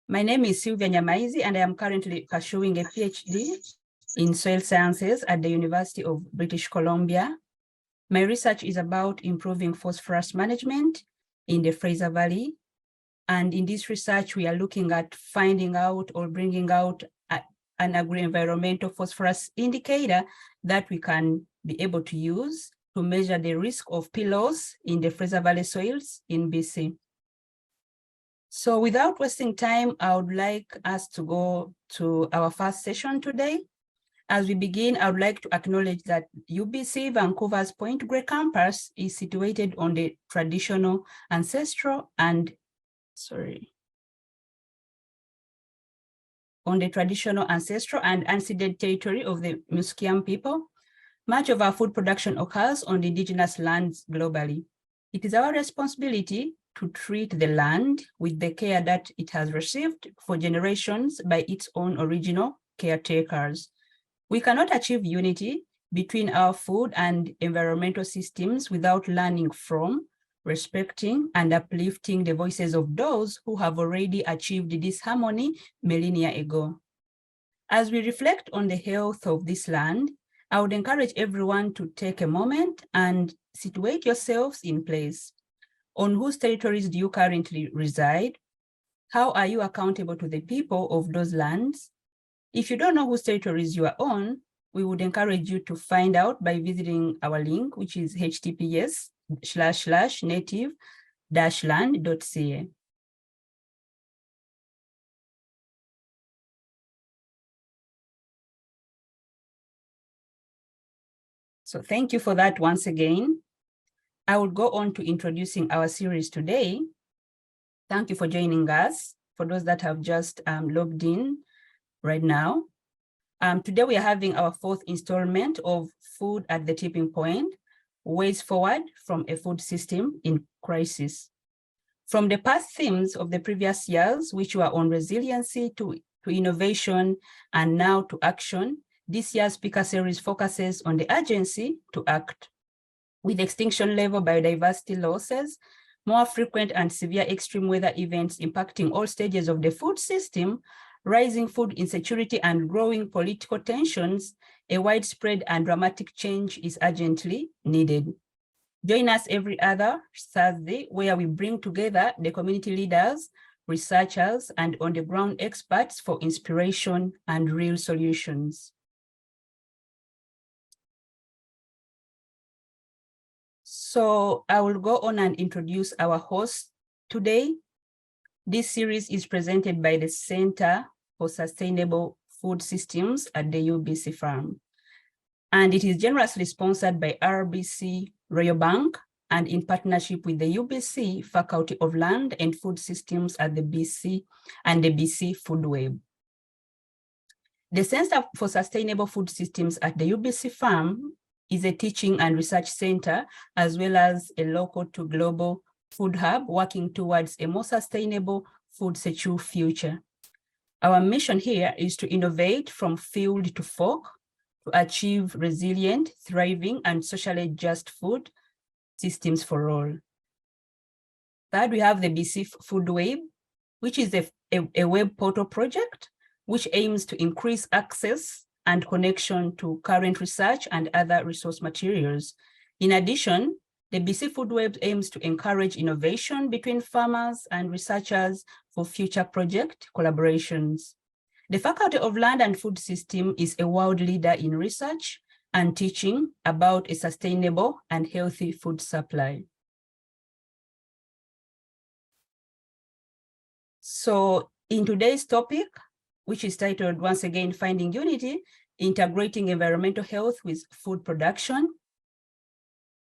My name is Sylvia Nyamaizi, and I am currently pursuing a PhD in soil sciences at the University of British Columbia. My research is about improving phosphorus management in the Fraser Valley. And in this research, we are looking at finding out or bringing out an agro-environmental phosphorus indicator that we can be able to use to measure the risk of peel loss in the Fraser Valley soils in BC. So without wasting time, I would like us to go to our first session today. As we begin, I would like to acknowledge that UBC Vancouver's Point Grey campus is situated on the traditional, ancestral, and unceded territory of the Musqueam people. Much of our food production occurs on the indigenous lands globally. It is our responsibility to treat the land with the care that it has received for generations by its own original caretakers. We cannot achieve unity between our food and environmental systems without learning from, respecting, and uplifting the voices of those who have already achieved this harmony millennia ago. As we reflect on the health of this land, I would encourage everyone to take a moment and situate yourselves in place. On whose territories do you currently reside? How are you accountable to the people of those lands? If you don't know whose territories you are on, we would encourage you to find out by visiting our link, which is https://native-land.ca. So thank you for that once again. I will go on to introducing our series today. Thank you for joining us. For those that have just logged in right now. Today we are having our fourth installment of Food at the Tipping Point, Ways Forward from a Food System in Crisis. From the past themes of the previous years, which were on resiliency to innovation and now to action, this year's speaker series focuses on the urgency to act. With extinction level biodiversity losses, more frequent and severe extreme weather events impacting all stages of the food system, rising food insecurity and growing political tensions, a widespread and dramatic change is urgently needed. Join us every other Thursday where we bring together the community leaders, researchers, and on-the-ground experts for inspiration and real solutions. So I will go on and introduce our host today. This series is presented by the Center for Sustainable Food Systems at the UBC Farm. And it is generously sponsored by RBC Royal Bank and in partnership with the UBC Faculty of Land and Food Systems at the BC and the BC Food Web. The Center for Sustainable Food Systems at the UBC Farm is a teaching and research center, as well as a local to global food hub working towards a more sustainable food secure future. Our mission here is to innovate from field to fork to achieve resilient, thriving, and socially just food systems for all. Third, we have the BC Food Web, which is a web portal project which aims to increase access and connection to current research and other resource materials. In addition, the BC Food Web aims to encourage innovation between farmers and researchers for future project collaborations. The Faculty of Land and Food System is a world leader in research and teaching about a sustainable and healthy food supply. So in today's topic, which is titled, once again, Finding Unity, Integrating Environmental Health with Food Production,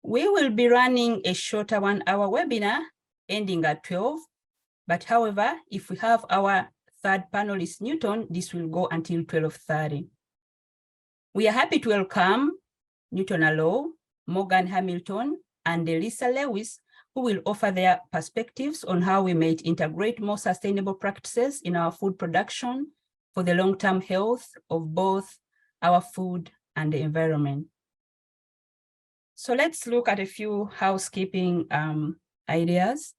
we will be running a shorter 1-hour webinar ending at 12. But however, if we have our third panelist, Newton, this will go until 12:30. We are happy to welcome Newton Allow, Morgan Hamilton, and Elisa Lewis, who will offer their perspectives on how we might integrate more sustainable practices in our food production for the long-term health of both our food and the environment. So let's look at a few housekeeping ideas.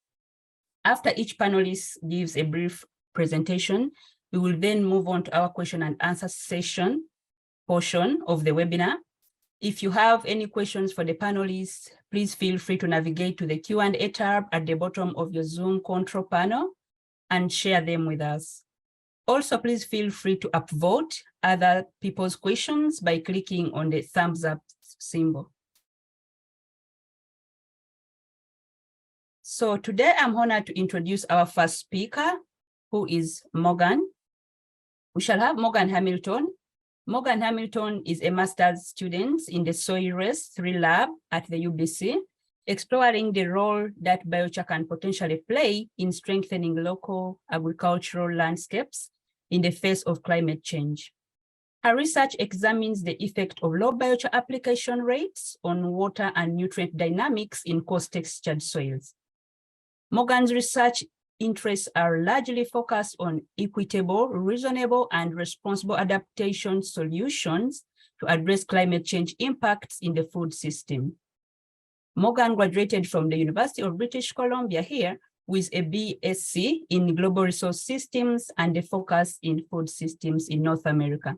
After each panelist gives a brief presentation. We will then move on to our question and answer session portion of the webinar. If you have any questions for the panelists, please feel free to navigate to the Q&A tab at the bottom of your Zoom control panel and share them with us. Also, please feel free to upvote other people's questions by clicking on the thumbs up symbol. So today I'm honored to introduce our first speaker, who is Morgan. We shall have Morgan Hamilton. Morgan Hamilton is a master's student in the Soil Race 3 lab at the UBC, exploring the role that biochar can potentially play in strengthening local agricultural landscapes in the face of climate change. Her research examines the effect of low biochar application rates on water and nutrient dynamics in coarse-textured soils. Morgan's research interests are largely focused on equitable, reasonable, and responsible adaptation solutions to address climate change impacts in the food system. Morgan graduated from the University of British Columbia here with a BSc in Global Resource Systems and a focus in food systems in North America.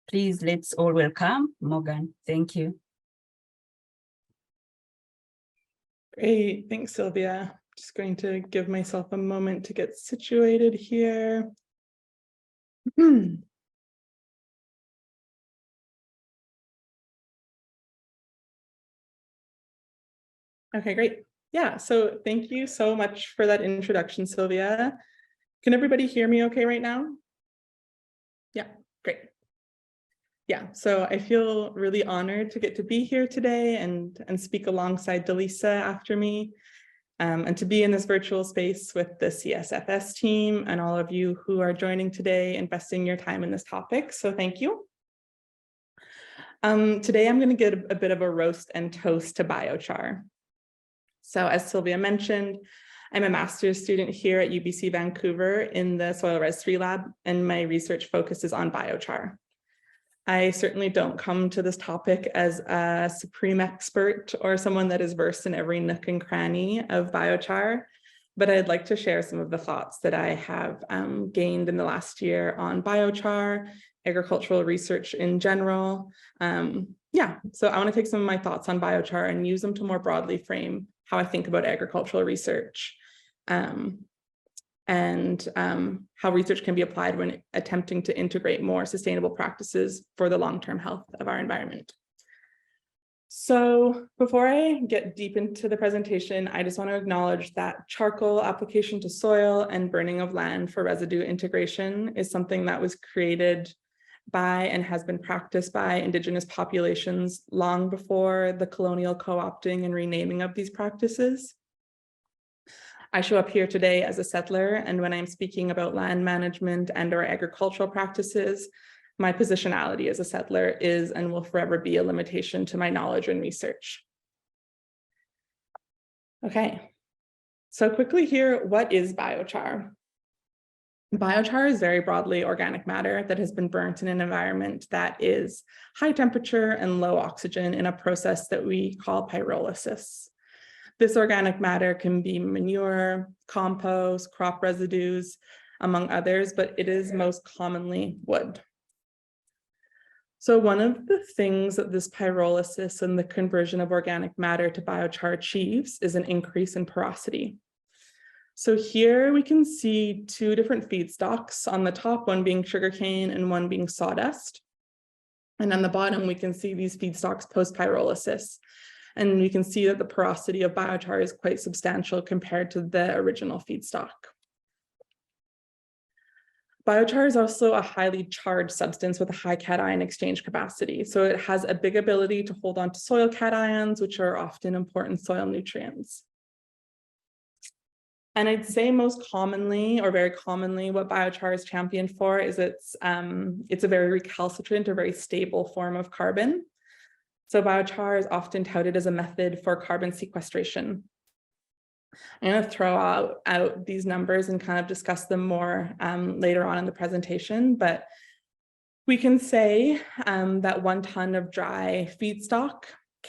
Please, let's all welcome Morgan. Thank you. Great, thanks, Sylvia. Just going to give myself a moment to get situated here. Okay, great. Yeah, so thank you so much for that introduction, Sylvia. Can everybody hear me okay right now? Yeah, great. Yeah, so I feel really honored to get to be here today and speak alongside Delisa after me. And to be in this virtual space with the CSFS team and all of you who are joining today, investing your time in this topic. So thank you. Today, I'm going to give a bit of a roast and toast to biochar. So as Sylvia mentioned, I'm a master's student here at UBC Vancouver in the Soil Res 3 lab, and my research focuses on biochar. I certainly don't come to this topic as a supreme expert or someone that is versed in every nook and cranny of biochar, but I'd like to share some of the thoughts that I have gained in the last year on biochar, agricultural research in general. Yeah, so I want to take some of my thoughts on biochar and use them to more broadly frame how I think about agricultural research. And how research can be applied when attempting to integrate more sustainable practices for the long-term health of our environment. So before I get deep into the presentation, I just want to acknowledge that charcoal application to soil and burning of land for residue integration is something that was created by and has been practiced by Indigenous populations long before the colonial co-opting and renaming of these practices. I show up here today as a settler, and when I'm speaking about land management and or agricultural practices, my positionality as a settler is and will forever be a limitation to my knowledge and research. Okay, so quickly here, what is biochar? Biochar is very broadly organic matter that has been burnt in an environment that is high temperature and low oxygen in a process that we call pyrolysis. This organic matter can be manure, compost, crop residues, among others, but it is most commonly wood. So one of the things that this pyrolysis and the conversion of organic matter to biochar achieves is an increase in porosity. So here we can see two different feedstocks, on the top one being sugarcane and one being sawdust. And on the bottom, we can see these feedstocks post-pyrolysis. And we can see that the porosity of biochar is quite substantial compared to the original feedstock. Biochar is also a highly charged substance with a high cation exchange capacity. So it has a big ability to hold on to soil cations, which are often important soil nutrients. And I'd say most commonly, or very commonly, what biochar is championed for is it's a very recalcitrant or very stable form of carbon. So biochar is often touted as a method for carbon sequestration. I'm going to throw out these numbers and kind of discuss them more later on in the presentation, but we can say that 1 ton of dry feedstock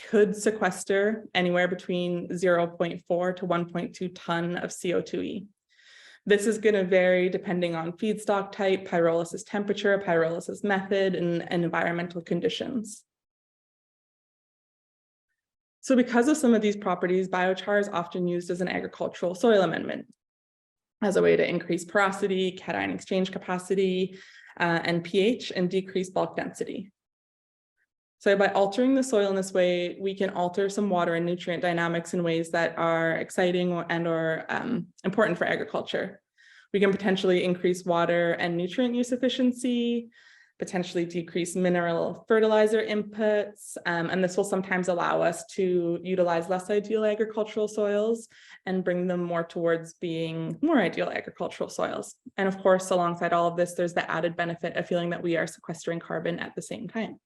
could sequester anywhere between 0.4 to 1.2 ton of CO2e, This is going to vary depending on feedstock type, pyrolysis temperature, pyrolysis method, and environmental conditions. So because of some of these properties, biochar is often used as an agricultural soil amendment as a way to increase porosity, cation exchange capacity, and pH, and decrease bulk density. So by altering the soil in this way, we can alter some water and nutrient dynamics in ways that are exciting or important for agriculture. We can potentially increase water and nutrient use efficiency, potentially decrease mineral fertilizer inputs, and this will sometimes allow us to utilize less ideal agricultural soils and bring them more towards being more ideal agricultural soils. And of course, alongside all of this, there's the added benefit of feeling that we are sequestering carbon at the same time.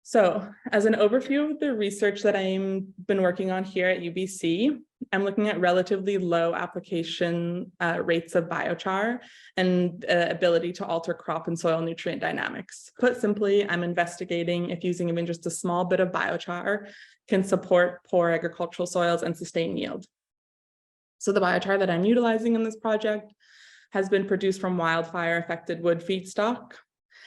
So as an overview of the research that I've been working on here at UBC, I'm looking at relatively low application rates of biochar and ability to alter crop and soil nutrient dynamics. Put simply, I'm investigating if using even just a small bit of biochar can support poor agricultural soils and sustain yield. So the biochar that I'm utilizing in this project has been produced from wildfire-affected wood feedstock.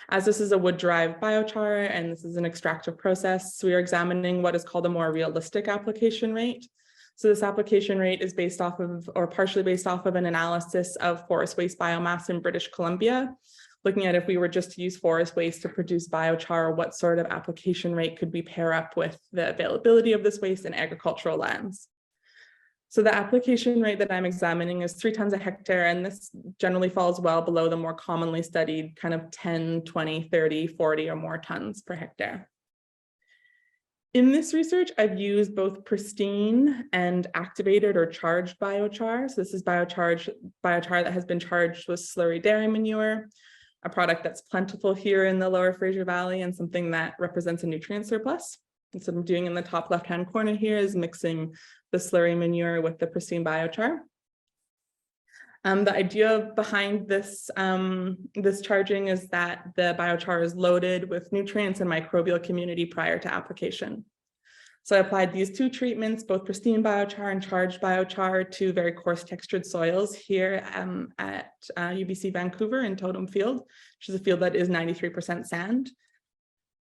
As this is a wood-derived biochar and this is an extractive process, we are examining what is called a more realistic application rate. So this application rate is based off of, or partially based off of, an analysis of forest waste biomass in British Columbia, looking at if we were just to use forest waste to produce biochar, what sort of application rate could we pair up with the availability of this waste in agricultural lands. So the application rate that I'm examining is 3 tons a hectare, and this generally falls well below the more commonly studied kind of 10, 20, 30, 40 or more tons per hectare. In this research, I've used both pristine and activated or charged biochar. So this is biochar that has been charged with slurry dairy manure, a product that's plentiful here in the Lower Fraser Valley and something that represents a nutrient surplus. And so what I'm doing in the top left-hand corner here is mixing the slurry manure with the pristine biochar. The idea behind this, this charging is that the biochar is loaded with nutrients and microbial community prior to application. So I applied these 2 treatments, both pristine biochar and charged biochar, to very coarse textured soils here at UBC Vancouver in Totem Field, which is a field that is 93% sand.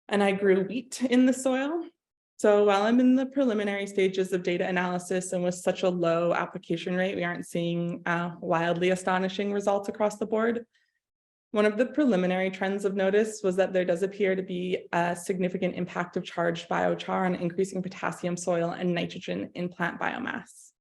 And I grew wheat in the soil. So while I'm in the preliminary stages of data analysis and with such a low application rate, we aren't seeing wildly astonishing results across the board. One of the preliminary trends of notice was that there does appear to be a significant impact of charged biochar on increasing potassium, soil, and nitrogen in plant biomass.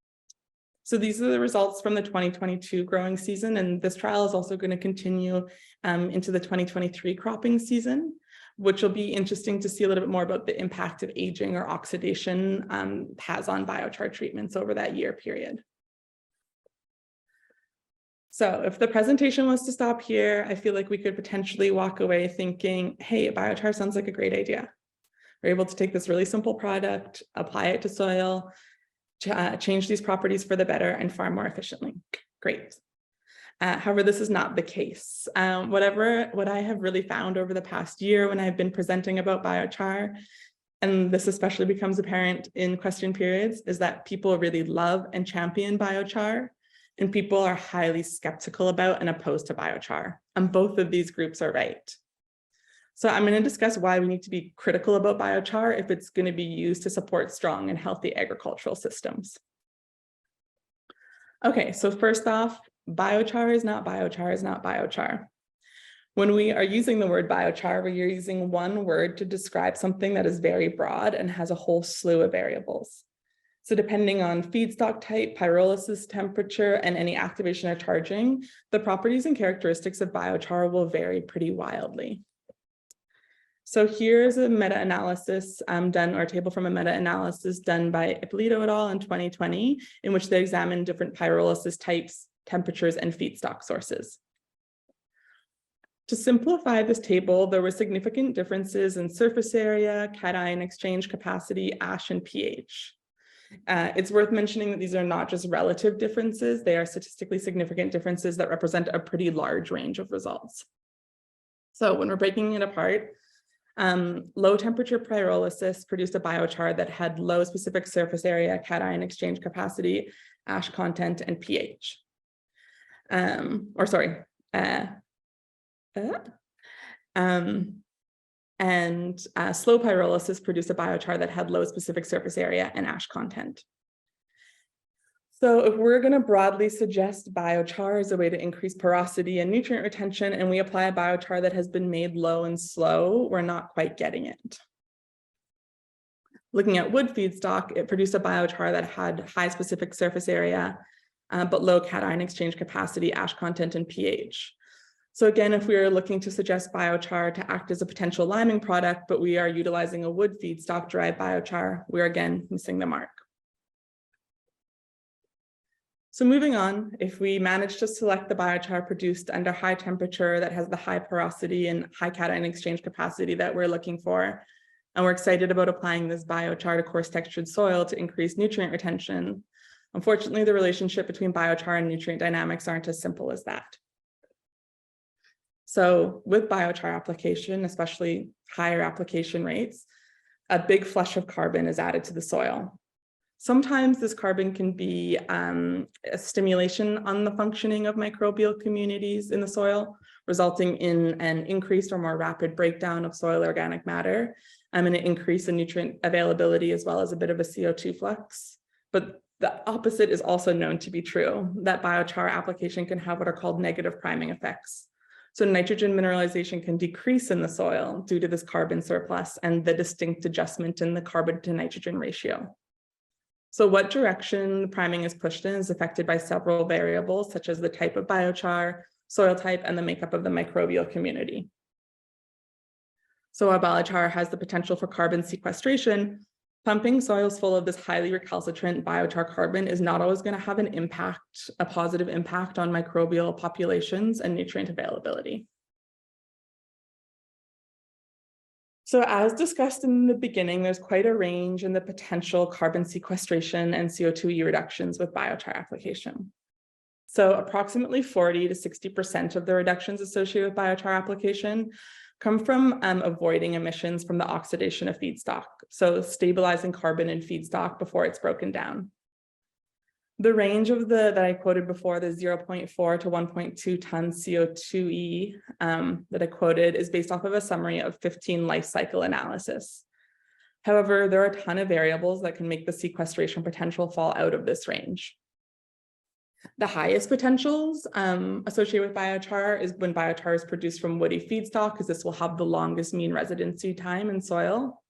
So these are the results from the 2022 growing season, and this trial is also going to continue into the 2023 cropping season, which will be interesting to see a little bit more about the impact of aging or oxidation has on biochar treatments over that year period. So if the presentation was to stop here, I feel like we could potentially walk away thinking, hey, biochar sounds like a great idea. We're able to take this really simple product, apply it to soil, change these properties for the better and far more efficiently. Great. However, this is not the case. What I have really found over the past year when I've been presenting about biochar, and this especially becomes apparent in question periods, is that people really love and champion biochar, and people are highly skeptical about and opposed to biochar. And both of these groups are right. So I'm going to discuss why we need to be critical about biochar if it's going to be used to support strong and healthy agricultural systems. Okay, so first off, biochar is not biochar is not biochar. When we are using the word biochar, we're using one word to describe something that is very broad and has a whole slew of variables. So depending on feedstock type, pyrolysis temperature, and any activation or charging, the properties and characteristics of biochar will vary pretty wildly. So here's a meta-analysis done, or a table from a meta-analysis done by Ippolito et al. In 2020, in which they examined different pyrolysis types, temperatures, and feedstock sources. To simplify this table, there were significant differences in surface area, cation exchange capacity, ash, and pH. It's worth mentioning that these are not just relative differences, they are statistically significant differences that represent a pretty large range of results. So when we're breaking it apart, Low temperature pyrolysis produced a biochar that had low specific surface area, cation exchange capacity, ash content, and pH. And slow pyrolysis produced a biochar that had low specific surface area and ash content. So if we're going to broadly suggest biochar as a way to increase porosity and nutrient retention, and we apply a biochar that has been made low and slow, we're not quite getting it. Looking at wood feedstock, it produced a biochar that had high specific surface area, but low cation exchange capacity, ash content, and pH. So again, if we are looking to suggest biochar to act as a potential liming product, but we are utilizing a wood feedstock derived biochar, we're again missing the mark. So moving on, if we manage to select the biochar produced under high temperature that has the high porosity and high cation exchange capacity that we're looking for, and we're excited about applying this biochar to coarse textured soil to increase nutrient retention, unfortunately, the relationship between biochar and nutrient dynamics aren't as simple as that. So with biochar application, especially higher application rates, a big flush of carbon is added to the soil. Sometimes this carbon can be a stimulation on the functioning of microbial communities in the soil, resulting in an increased or more rapid breakdown of soil organic matter, and an increase in nutrient availability, as well as a bit of a CO2 flux. But the opposite is also known to be true, that biochar application can have what are called negative priming effects. So nitrogen mineralization can decrease in the soil due to this carbon surplus and the distinct adjustment in the carbon to nitrogen ratio. So what direction priming is pushed in is affected by several variables, such as the type of biochar, soil type, and the makeup of the microbial community. So while biochar has the potential for carbon sequestration, pumping soils full of this highly recalcitrant biochar carbon is not always going to have a positive impact on microbial populations and nutrient availability. So as discussed in the beginning, there's quite a range in the potential carbon sequestration and CO2e reductions with biochar application. So approximately 40 to 60% of the reductions associated with biochar application come from avoiding emissions from the oxidation of feedstock, so stabilizing carbon in feedstock before it's broken down. The range of that I quoted before, the 0.4 to 1.2 tons CO2e that I quoted, is based off of a summary of 15 life cycle analysis. However, there are a ton of variables that can make the sequestration potential fall out of this range. The highest potentials associated with biochar is when biochar is produced from woody feedstock, because this will have the longest mean residency time in soil.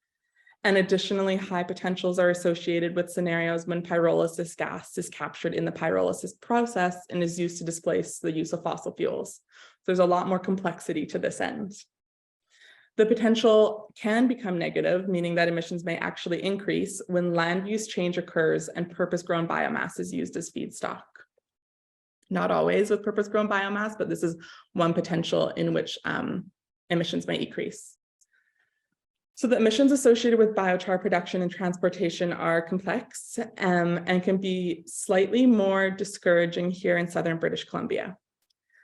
And additionally, high potentials are associated with scenarios when pyrolysis gas is captured in the pyrolysis process and is used to displace the use of fossil fuels. There's a lot more complexity to this end. The potential can become negative, meaning that emissions may actually increase when land use change occurs and purpose-grown biomass is used as feedstock. Not always with purpose-grown biomass, but this is one potential in which emissions may increase. So the emissions associated with biochar production and transportation are complex and can be slightly more discouraging here in southern British Columbia.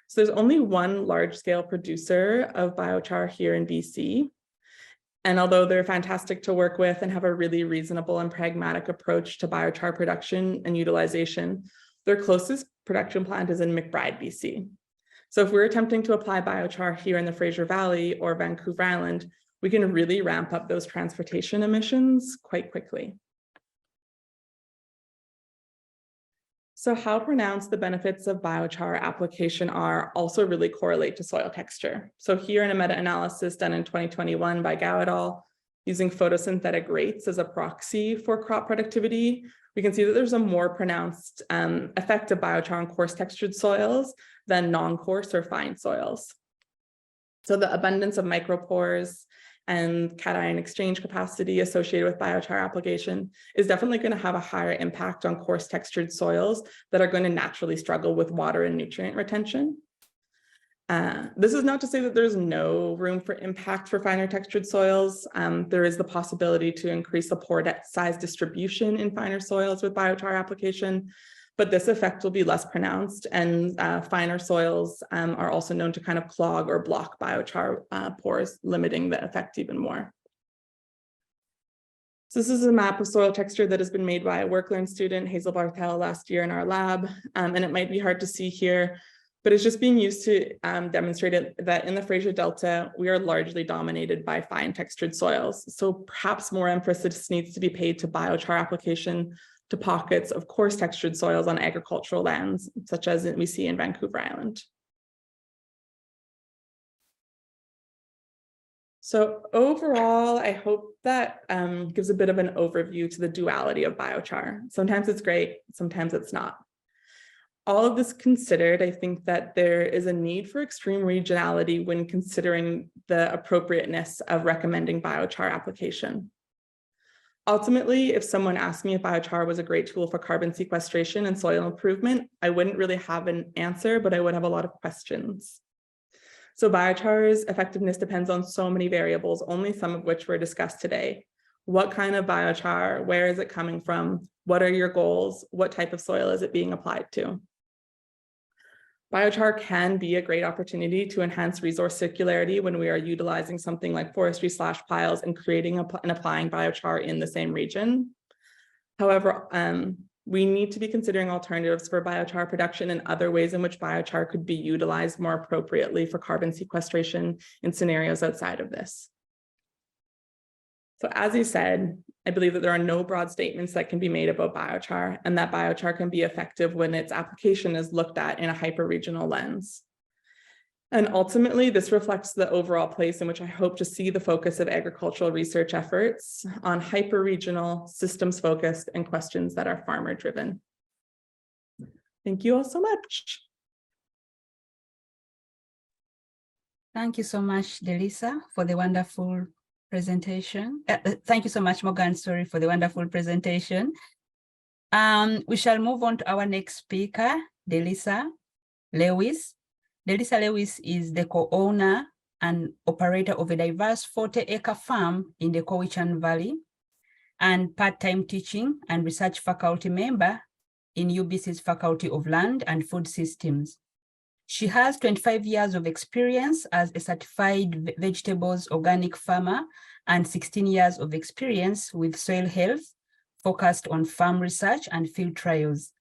So there's only one large-scale producer of biochar here in BC. And although they're fantastic to work with and have a really reasonable and pragmatic approach to biochar production and utilization, their closest production plant is in McBride, BC. So if we're attempting to apply biochar here in the Fraser Valley or Vancouver Island, we can really ramp up those transportation emissions quite quickly. So how pronounced the benefits of biochar application are also really correlate to soil texture. So here in a meta-analysis done in 2021 by Gao et al., using photosynthetic rates as a proxy for crop productivity, we can see that there's a more pronounced effect of biochar on coarse textured soils than non-coarse or fine soils. So the abundance of micropores and cation exchange capacity associated with biochar application is definitely going to have a higher impact on coarse textured soils that are going to naturally struggle with water and nutrient retention. This is not to say that there's no room for impact for finer textured soils. There is the possibility to increase the pore size distribution in finer soils with biochar application, but this effect will be less pronounced, and finer soils are also known to kind of clog or block biochar pores, limiting the effect even more. So this is a map of soil texture that has been made by a WorkLearn student, Hazel Barthel, last year in our lab, and it might be hard to see here, but it's just being used to demonstrate that in the Fraser Delta, we are largely dominated by fine textured soils. So perhaps more emphasis needs to be paid to biochar application to pockets of coarse textured soils on agricultural lands, such as we see in Vancouver Island. So overall, I hope that gives a bit of an overview to the duality of biochar. Sometimes it's great, sometimes it's not. All of this considered, I think that there is a need for extreme regionality when considering the appropriateness of recommending biochar application. Ultimately, if someone asked me if biochar was a great tool for carbon sequestration and soil improvement, I wouldn't really have an answer, but I would have a lot of questions. So biochar's effectiveness depends on so many variables, only some of which were discussed today. What kind of biochar? Where is it coming from? What are your goals? What type of soil is it being applied to? Biochar can be a great opportunity to enhance resource circularity when we are utilizing something like forestry slash piles and creating and applying biochar in the same region. However, we need to be considering alternatives for biochar production and other ways in which biochar could be utilized more appropriately for carbon sequestration in scenarios outside of this. So as you said, I believe that there are no broad statements that can be made about biochar, and that biochar can be effective when its application is looked at in a hyper-regional lens. And ultimately, this reflects the overall place in which I hope to see the focus of agricultural research efforts on hyper-regional, systems-focused, and questions that are farmer-driven. Thank you all so much. Thank you so much, Delisa, for the wonderful presentation. Thank you so much, Morgan, sorry, for the wonderful presentation. We shall move on to our next speaker, Delisa Lewis. Delisa Lewis is the co-owner and operator of a diverse 40-acre farm in the Cowichan Valley and part-time teaching and research faculty member in UBC's Faculty of Land and Food Systems. She has 25 years of experience as a certified vegetables organic farmer and 16 years of experience with soil health, focused on farm research and field trials.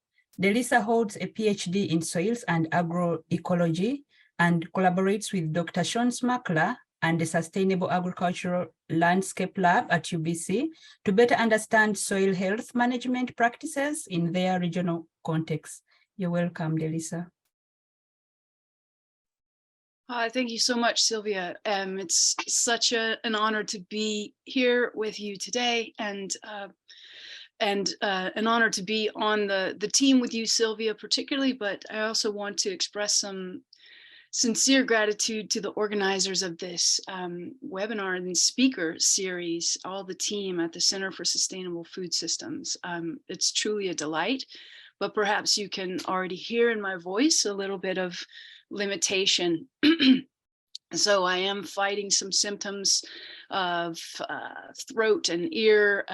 Delisa holds a PhD in soils and agroecology and collaborates with Dr. Sean Smakler and the Sustainable Agricultural Landscape Lab at UBC to better understand soil health management practices in their regional context. You're welcome, Delisa. Thank you so much, Sylvia. It's such an honor to be here with you today, and an honor to be on the team with you, Sylvia, particularly, but I also want to express some sincere gratitude to the organizers of this webinar and speaker series, all the team at the Center for Sustainable Food Systems. It's truly a delight, but perhaps you can already hear in my voice a little bit of limitation. So I am fighting some symptoms of throat and ear.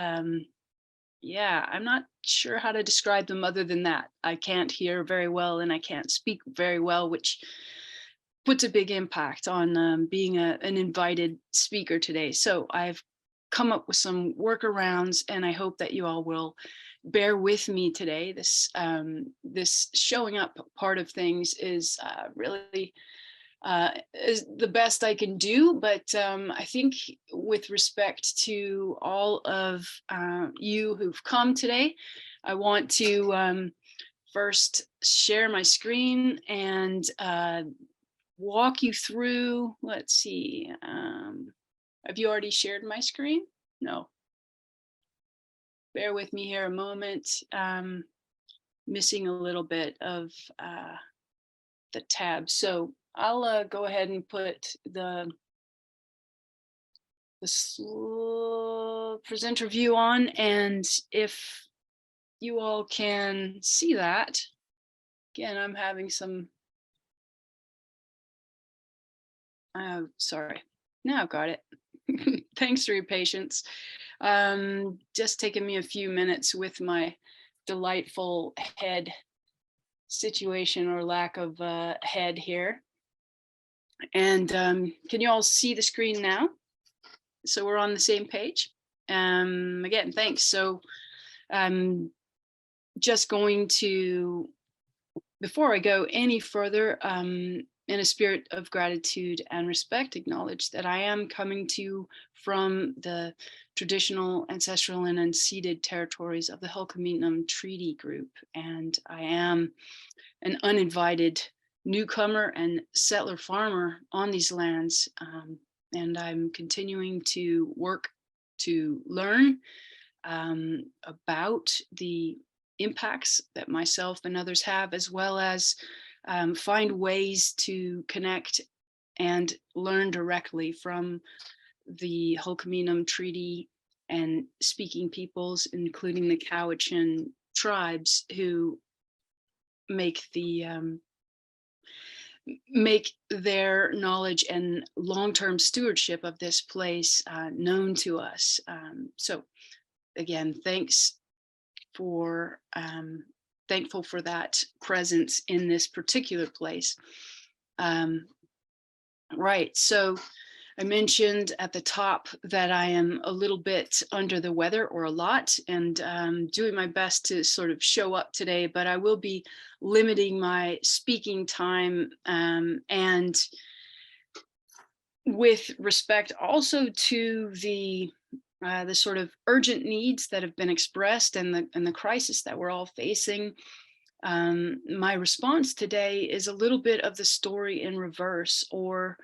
Yeah, I'm not sure how to describe them other than that. I can't hear very well and I can't speak very well, which puts a big impact on being an invited speaker today. So I've come up with some workarounds, and I hope that you all will bear with me today. This showing up part of things is really is the best I can do, but I think with respect to all of you who've come today, I want to first share my screen and walk you through, let's see, have you already shared my screen? No. Bear with me here a moment. Missing a little bit of the tab. So I'll go ahead and put the presenter view on, and if you all can see that, again, I'm having some, sorry, now I've got it. Thanks for your patience. Just taking me a few minutes with my delightful head situation or lack of head here. And can you all see the screen now? So we're on the same page. Again, thanks. So I'm just going to, before I go any further, in a spirit of gratitude and respect, acknowledge that I am coming to you from the traditional, ancestral, and unceded territories of the Hul'qumi'num Treaty Group. And I am an uninvited newcomer and settler farmer on these lands. And I'm continuing to work to learn about the impacts that myself and others have, as well as find ways to connect and learn directly from the Hul'qumi'num Treaty and speaking peoples, including the Cowichan tribes, who make their knowledge and long-term stewardship of this place known to us. So again, thankful for that presence in this particular place. Right, so I mentioned at the top that I am a little bit under the weather, or a lot, and doing my best to sort of show up today, but I will be limiting my speaking time, and with respect also to the sort of urgent needs that have been expressed and the crisis that we're all facing. My response today is a little bit of the story in reverse, or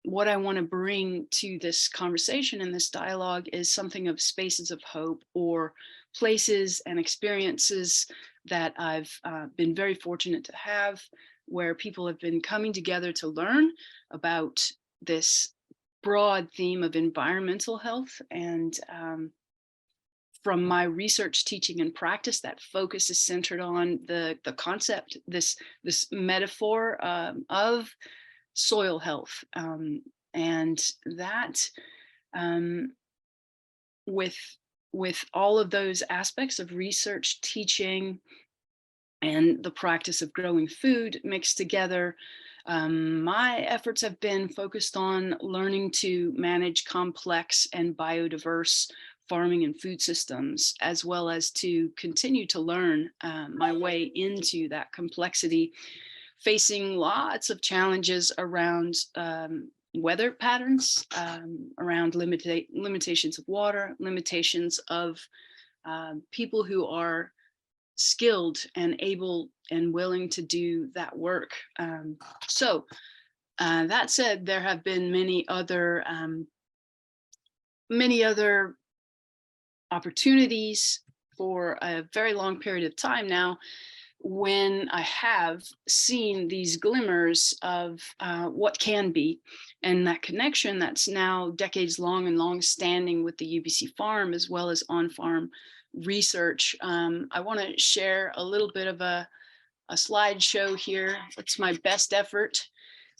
what I want to bring to this conversation and this dialogue is something of spaces of hope, or places and experiences that I've been very fortunate to have, where people have been coming together to learn about this broad theme of environmental health. And from my research, teaching, and practice, that focus is centered on the concept, this metaphor of soil health, and that with all of those aspects of research, teaching, and the practice of growing food mixed together, my efforts have been focused on learning to manage complex and biodiverse farming and food systems, as well as to continue to learn my way into that complexity, facing lots of challenges around weather patterns, around limitations of water, limitations of people who are skilled and able and willing to do that work. So that said, there have been many other opportunities for a very long period of time now, when I have seen these glimmers of what can be, and that connection that's now decades long and long standing with the UBC farm, as well as on-farm research. I want to share a little bit of a slideshow here. It's my best effort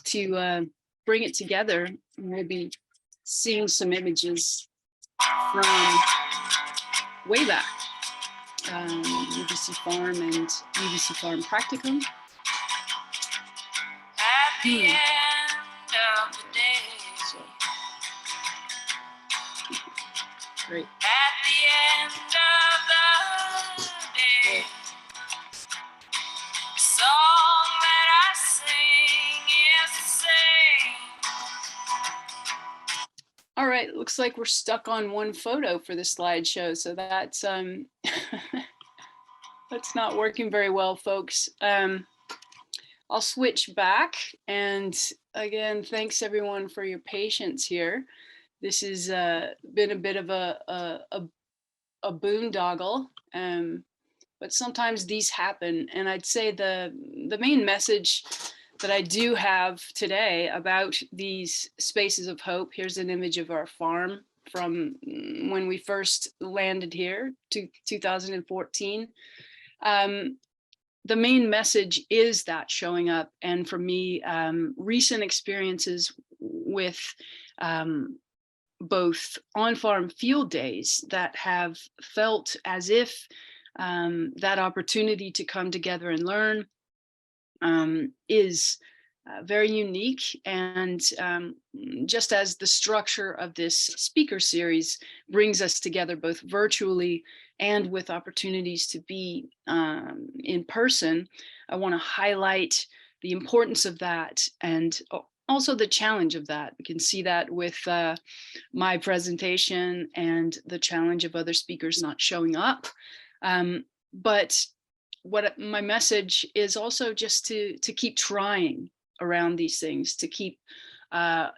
to bring it together. We'll be seeing some images from way back. UBC Farm and UBC Farm Practicum. At the end of the day. So, great. At the end of the day, the song that I sing is the same. All right, looks like we're stuck on one photo for the slideshow, so that's that's not working very well, folks. I'll switch back, and again, thanks everyone for your patience here. This has been a bit of a boondoggle, but sometimes these happen. And I'd say the main message that I do have today about these spaces of hope. Here's an image of our farm from when we first landed here, 2014. The main message is that showing up, and for me, recent experiences with both on-farm field days that have felt as if that opportunity to come together and learn is very unique. And just as the structure of this speaker series brings us together both virtually and with opportunities to be in person, I want to highlight the importance of that and also the challenge of that. We can see that with my presentation and the challenge of other speakers not showing up. But what my message is also just to keep trying around these things, to keep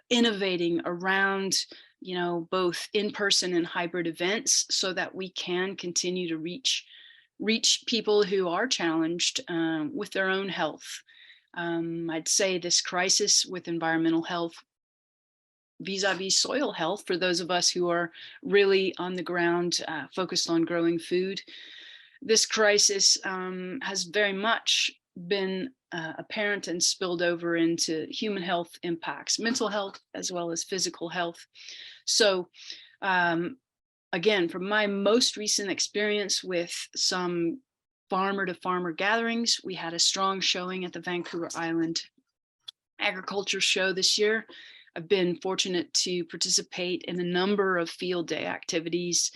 innovating around, you know, both in-person and hybrid events, so that we can continue to reach people who are challenged with their own health. I'd say this crisis with environmental health vis-a-vis soil health, for those of us who are really on the ground focused on growing food, this crisis has very much been apparent and spilled over into human health impacts, mental health as well as physical health. So again, from my most recent experience with some farmer to farmer gatherings, we had a strong showing at the Vancouver Island Agriculture Show this year. I've been fortunate to participate in a number of field day activities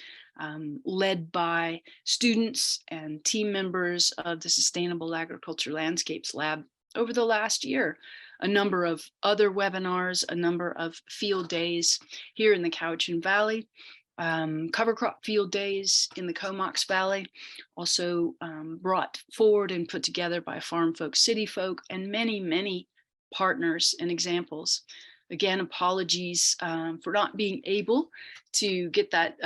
led by students and team members of the Sustainable Agriculture Landscapes Lab over the last year. A number of other webinars, a number of field days here in the Cowichan Valley, cover crop field days in the Comox Valley, also brought forward and put together by farm folk, city folk, and many, many partners and examples. Again, apologies for not being able to get that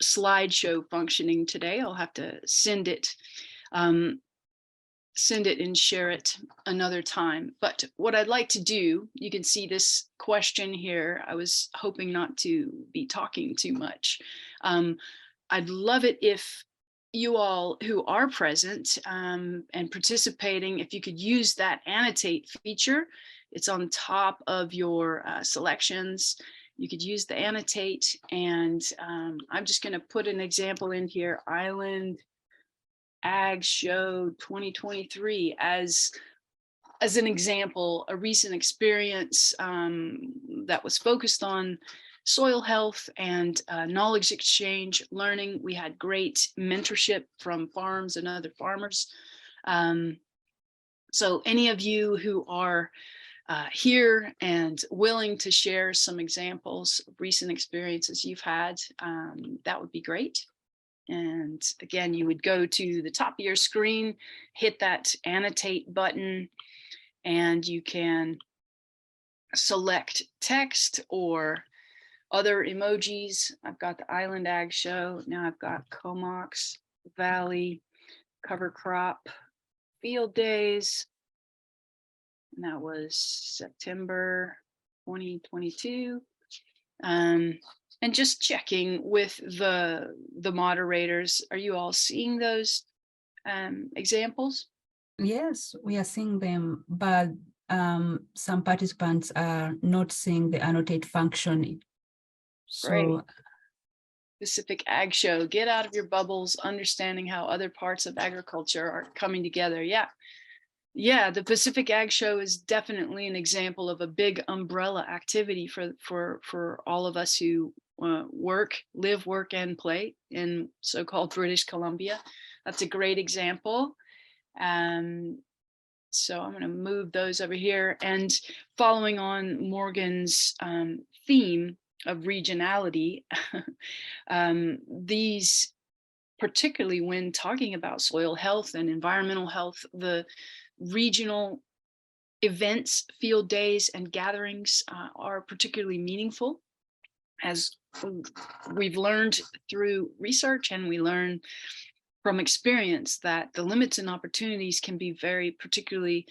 slideshow functioning today. I'll have to send it and share it another time. But what I'd like to do, you can see this question here. I was hoping not to be talking too much. I'd love it if you all who are present and participating, if you could use that annotate feature. It's on top of your selections. You could use the annotate, and I'm just going to put an example in here, Island Ag Show 2023 as an example, a recent experience that was focused on soil health and knowledge exchange, learning. We had great mentorship from farms and other farmers. So any of you who are here and willing to share some examples of recent experiences you've had, that would be great. And again, you would go to the top of your screen, hit that annotate button, and you can select text or other emojis. I've got the Island Ag Show. Now I've got Comox Valley cover crop field days. And that was September 2022. And just checking with the moderators, are you all seeing those examples? Yes, we are seeing them, but some participants are not seeing the annotate function. So Great. Pacific Ag Show, get out of your bubbles, understanding how other parts of agriculture are coming together. Yeah, the Pacific Ag Show is definitely an example of a big umbrella activity for all of us who live, work, and play in so-called British Columbia. That's a great example. So I'm going to move those over here. And following on Morgan's theme of regionality, these, particularly when talking about soil health and environmental health, the regional events, field days, and gatherings are particularly meaningful, as we've learned through research, and we learn from experience that the limits and opportunities can be very particularly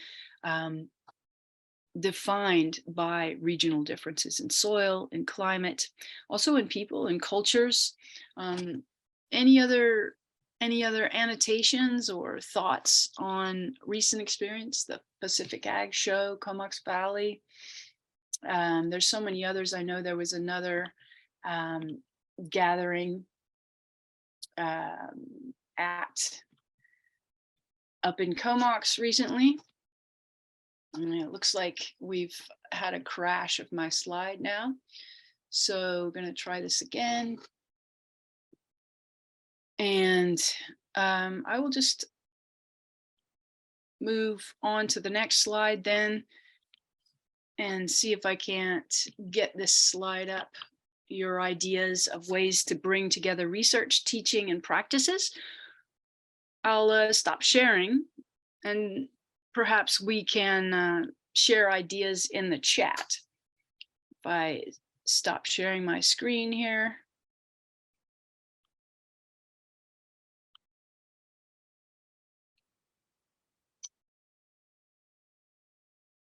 defined by regional differences in soil, in climate, also in people and cultures. Any other annotations or thoughts on recent experience? The Pacific Ag Show, Comox Valley. There's so many others. I know there was another gathering, up in Comox recently. And it looks like we've had a crash of my slide now. So I'm going to try this again. And I will just move on to the next slide then and see if I can't get this slide up. Your ideas of ways to bring together research, teaching, and practices. I'll stop sharing and perhaps we can share ideas in the chat. If I stop sharing my screen here.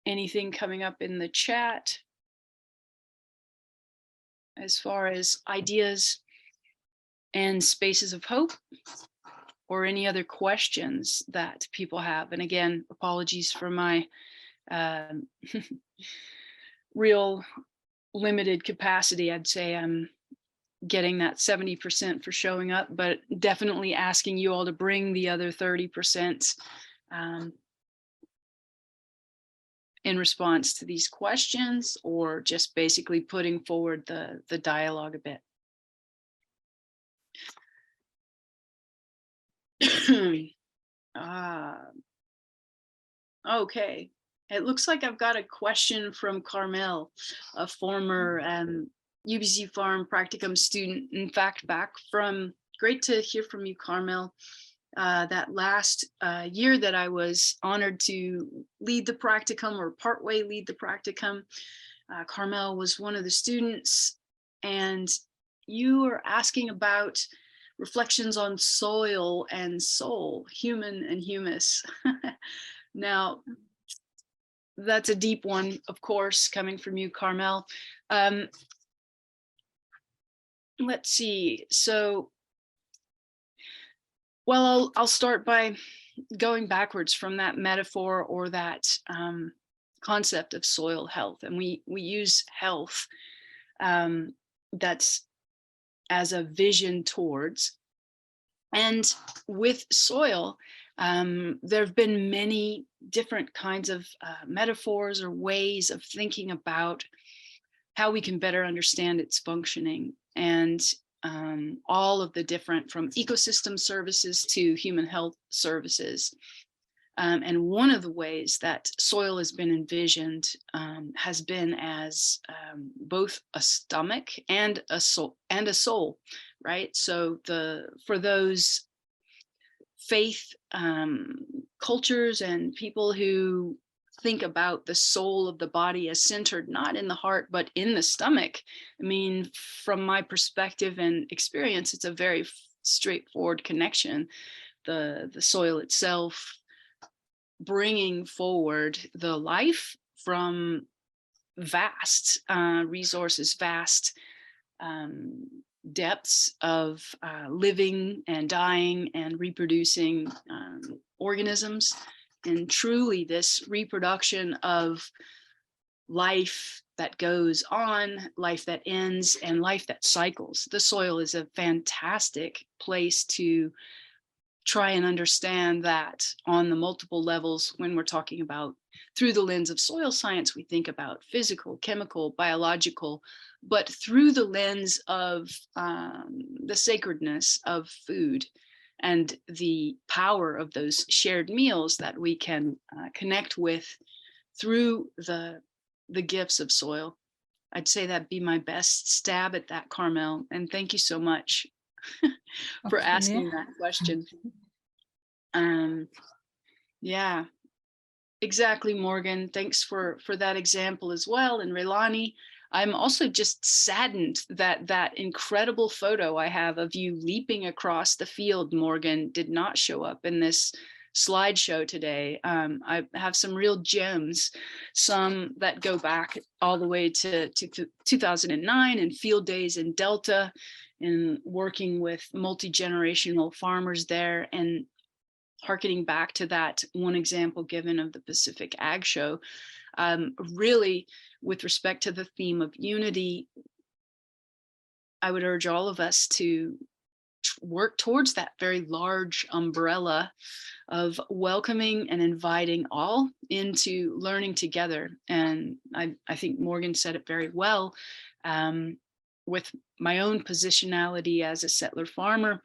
Anything coming up in the chat as far as ideas and spaces of hope or any other questions that people have? And again, apologies for my real limited capacity. I'd say I'm getting that 70% for showing up, but definitely asking you all to bring the other 30% in response to these questions, or just basically putting forward the dialogue a bit. Okay, it looks like I've got a question from Carmel, a former UBC Farm practicum student. In fact, great to hear from you, Carmel. That last year that I was honored to lead the practicum, or partway lead the practicum, Carmel was one of the students, and you were asking about reflections on soil and soul, human and humus. Now, that's a deep one, of course, coming from you, Carmel. Let's see. So, well, I'll start by going backwards from that metaphor or that concept of soil health. And we use health that's as a vision towards. And with soil, there have been many different kinds of metaphors or ways of thinking about how we can better understand its functioning, and all of the different, from ecosystem services to human health services. And one of the ways that soil has been envisioned has been as both a stomach and a soul, right? So for those faith cultures and people who think about the soul of the body as centered not in the heart but in the stomach, I mean, from my perspective and experience, it's a very straightforward connection. The soil itself bringing forward the life from vast resources, vast depths of living and dying and reproducing organisms. And truly this reproduction of life that goes on, life that ends, and life that cycles. The soil is a fantastic place to try and understand that on the multiple levels. When we're talking about through the lens of soil science, we think about physical, chemical, biological, but through the lens of the sacredness of food and the power of those shared meals that we can connect with through the gifts of soil. I'd say that'd be my best stab at that, Carmel. And thank you so much for asking that question. Yeah, exactly, Morgan. Thanks for that example as well. And Relani, I'm also just saddened that that incredible photo I have of you leaping across the field, Morgan, did not show up in this slideshow today. I have some real gems, some that go back all the way to 2009 and field days in Delta, and working with multi-generational farmers there, and harkening back to that one example given of the Pacific Ag Show. Really, with respect to the theme of unity, I would urge all of us to work towards that very large umbrella of welcoming and inviting all into learning together. And I think Morgan said it very well. With my own positionality as a settler farmer,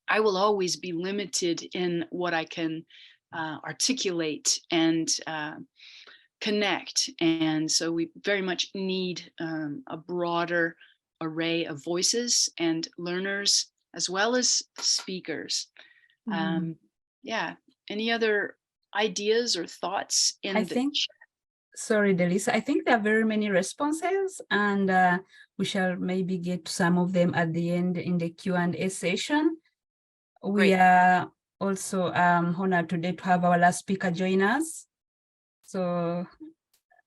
I will always be limited in what I can articulate and connect. And so we very much need a broader array of voices and learners, as well as speakers. Yeah, any other ideas or thoughts in I the think, sorry, Delisa, I think there are very many responses, and we shall maybe get some of them at the end in the Q&A session. We Great. are also honored today to have our last speaker join us. So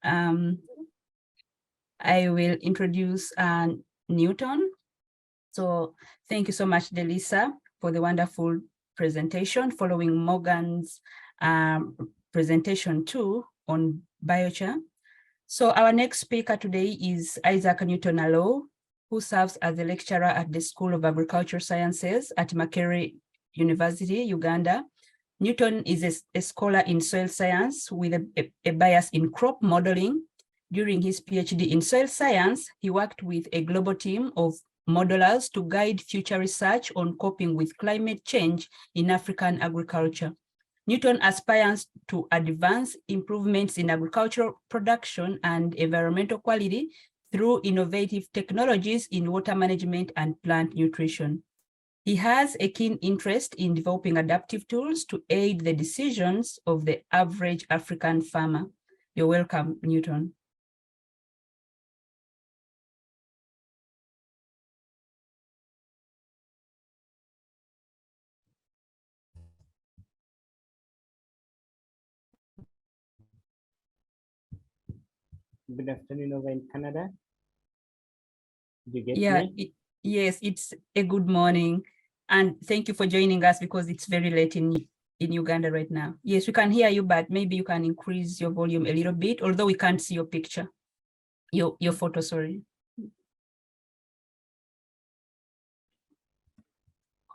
I will introduce Newton. So thank you so much, Delisa, for the wonderful presentation, following Morgan's presentation too on biochar. So our next speaker today is Isaac Newton Allo, who serves as a lecturer at the School of Agricultural Sciences at Makerere University, Uganda. Newton is a scholar in soil science with a bias in crop modeling. During his PhD in soil science, he worked with a global team of modelers to guide future research on coping with climate change in African agriculture. Newton aspires to advance improvements in agricultural production and environmental quality through innovative technologies in water management and plant nutrition. He has a keen interest in developing adaptive tools to aid the decisions of the average African farmer. You're welcome, Newton. Good afternoon over in Canada. Did you get me? Yes, it's a good morning. And thank you for joining us because it's very late in Uganda right now. Yes, we can hear you, but maybe you can increase your volume a little bit, although we can't see your picture, your photo, sorry.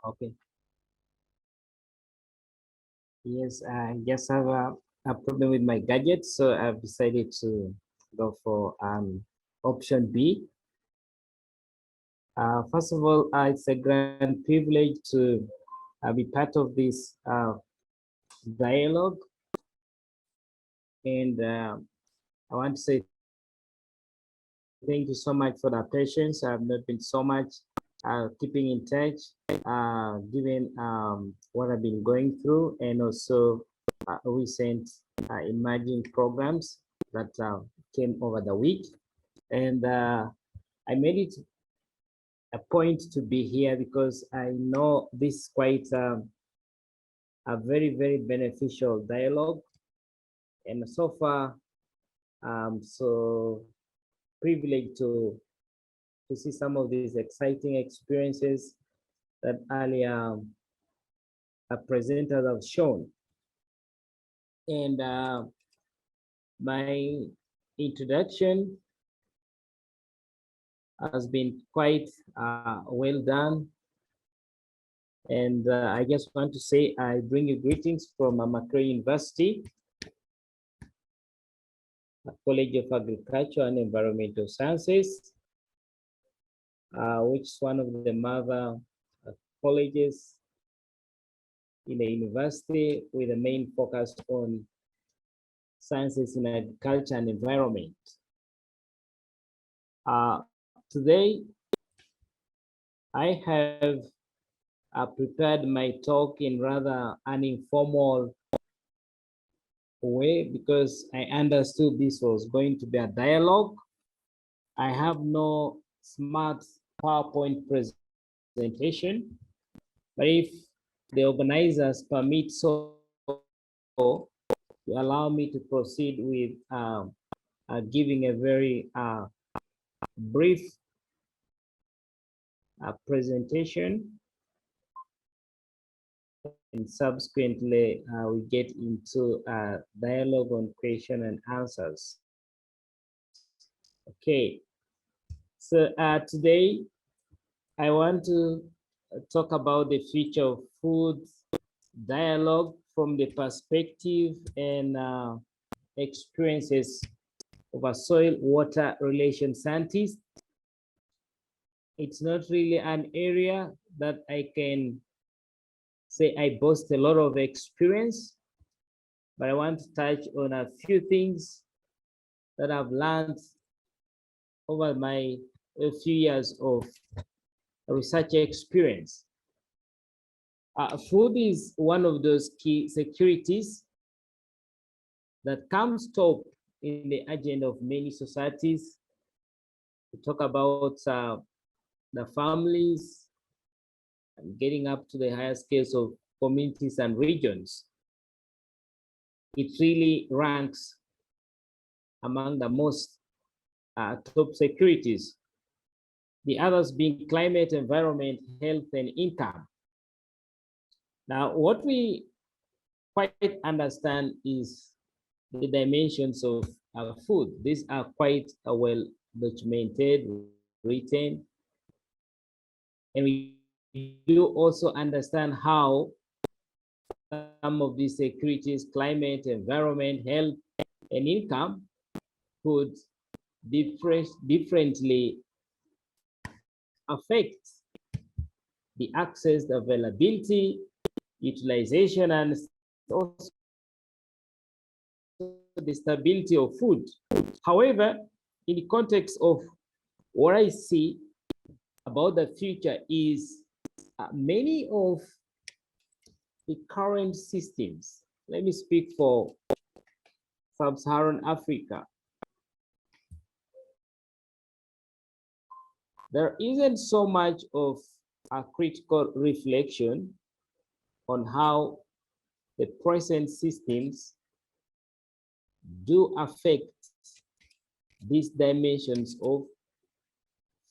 Okay. Yes, I just have a problem with my gadget, so I've decided to go for option B. First of all, it's a grand privilege to be part of this dialogue, and I want to say thank you so much for the patience. I've not been so much keeping in touch, given what I've been going through, and also recent emerging programs that came over the week. And I made it a point to be here because I know this is quite a very, very beneficial dialogue. And so far, I'm so privileged to see some of these exciting experiences that earlier presenters have shown. And my introduction has been quite well done. And I just want to say I bring you greetings from Makerere University, College of Agriculture and Environmental Sciences, which is one of the mother colleges in the university with a main focus on sciences in agriculture and environment. Today, I have prepared my talk in rather an informal way because I understood this was going to be a dialogue. I have no smart PowerPoint presentation, but if the organizers permit so to allow me to proceed with giving a very brief presentation, and subsequently we get into dialogue on question and answers. Okay, so today I want to talk about the future of food dialogue from the perspective and experiences of a soil water relation scientist. It's not really an area that I can say I boast a lot of experience, but I want to touch on a few things that I've learned over my few years of research experience. Food is one of those key securities that comes top in the agenda of many societies. We talk about the families and getting up to the higher scales of communities and regions. It really ranks among the most top securities. The others being climate, environment, health, and income. Now, what we quite understand is the dimensions of our food. These are quite well documented, written, and we do also understand how some of these securities, climate, environment, health, and income could differently affect the access, the availability, utilization, and also the stability of food. However, in the context of what I see about the future is many of the current systems, let me speak for Sub-Saharan Africa, there isn't so much of a critical reflection on how the present systems do affect these dimensions of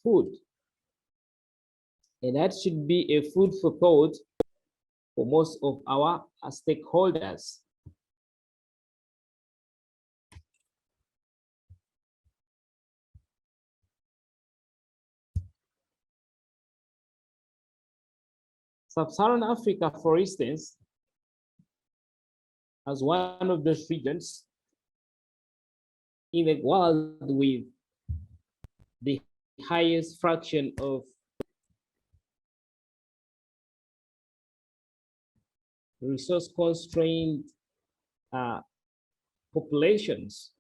food. And that should be a food for thought for most of our stakeholders. Sub-Saharan Africa, for instance, as one of those regions in the world with the highest fraction of resource constrained populations,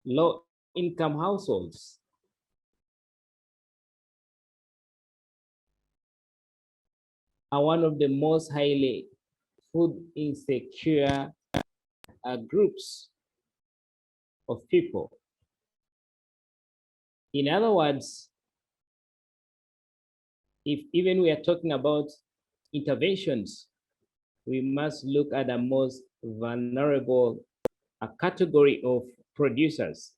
low income households, are one of the most highly food insecure groups of people. In other words, if even we are talking about interventions, we must look at the most vulnerable category of producers.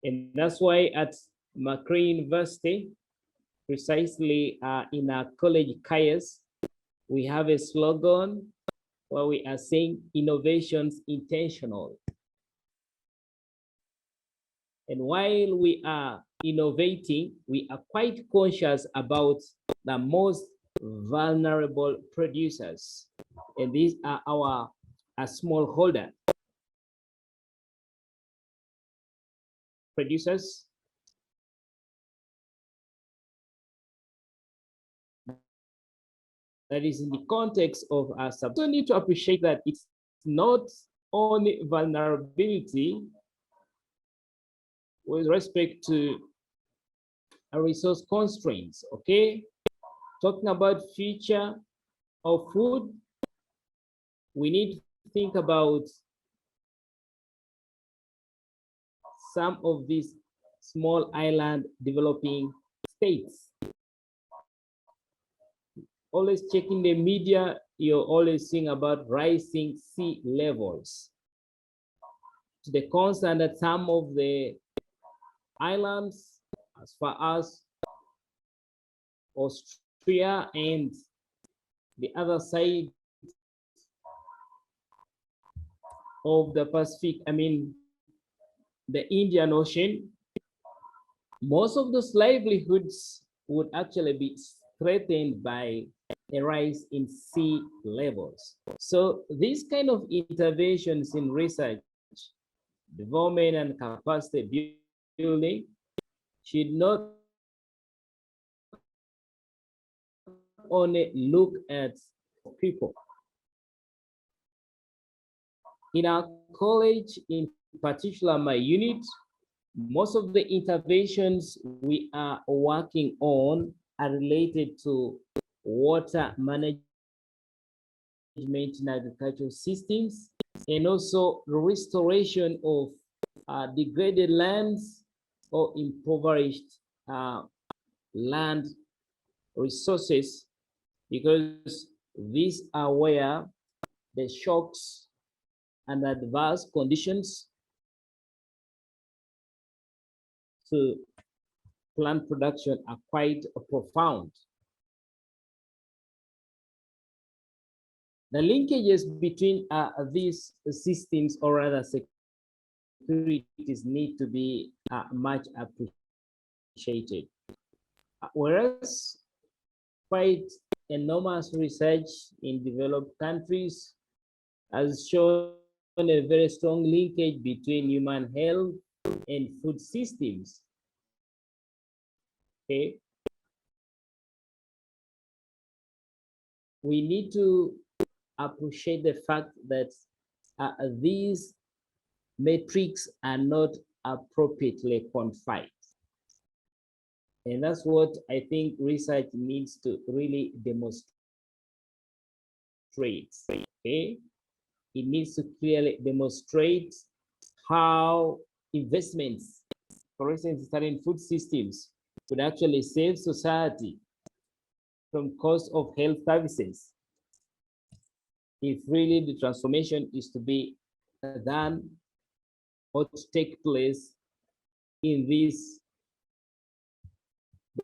And that's why at Macquarie University, precisely in our college careers, we have a slogan where we are saying innovations intentional. And while we are innovating, we are quite conscious about the most vulnerable producers. And these are our smallholder producers. That is in the context of our sub. So need to appreciate that it's not only vulnerability with respect to resource constraints, okay? Talking about future of food, we need to think about some of these small island developing states. Always checking the media, you're always seeing about rising sea levels. To the concern that some of the islands, as far as Australia and the other side of the Pacific, I mean, the Indian Ocean, most of those livelihoods would actually be threatened by a rise in sea levels. So these kind of interventions in research, development, and capacity building should not only look at people. In our college, in particular my unit, most of the interventions we are working on are related to water management in agricultural systems, and also restoration of degraded lands or impoverished land resources, because these are where the shocks and adverse conditions to plant production are quite profound. The linkages between these systems, or rather securities, need to be much appreciated. Whereas quite enormous research in developed countries has shown a very strong linkage between human health and food systems. Okay. We need to appreciate the fact that these metrics are not appropriately quantified. And that's what I think research needs to really demonstrate. Okay? It needs to clearly demonstrate how investments, for instance, in food systems, could actually save society from cost of health services, if really the transformation is to be done or to take place in these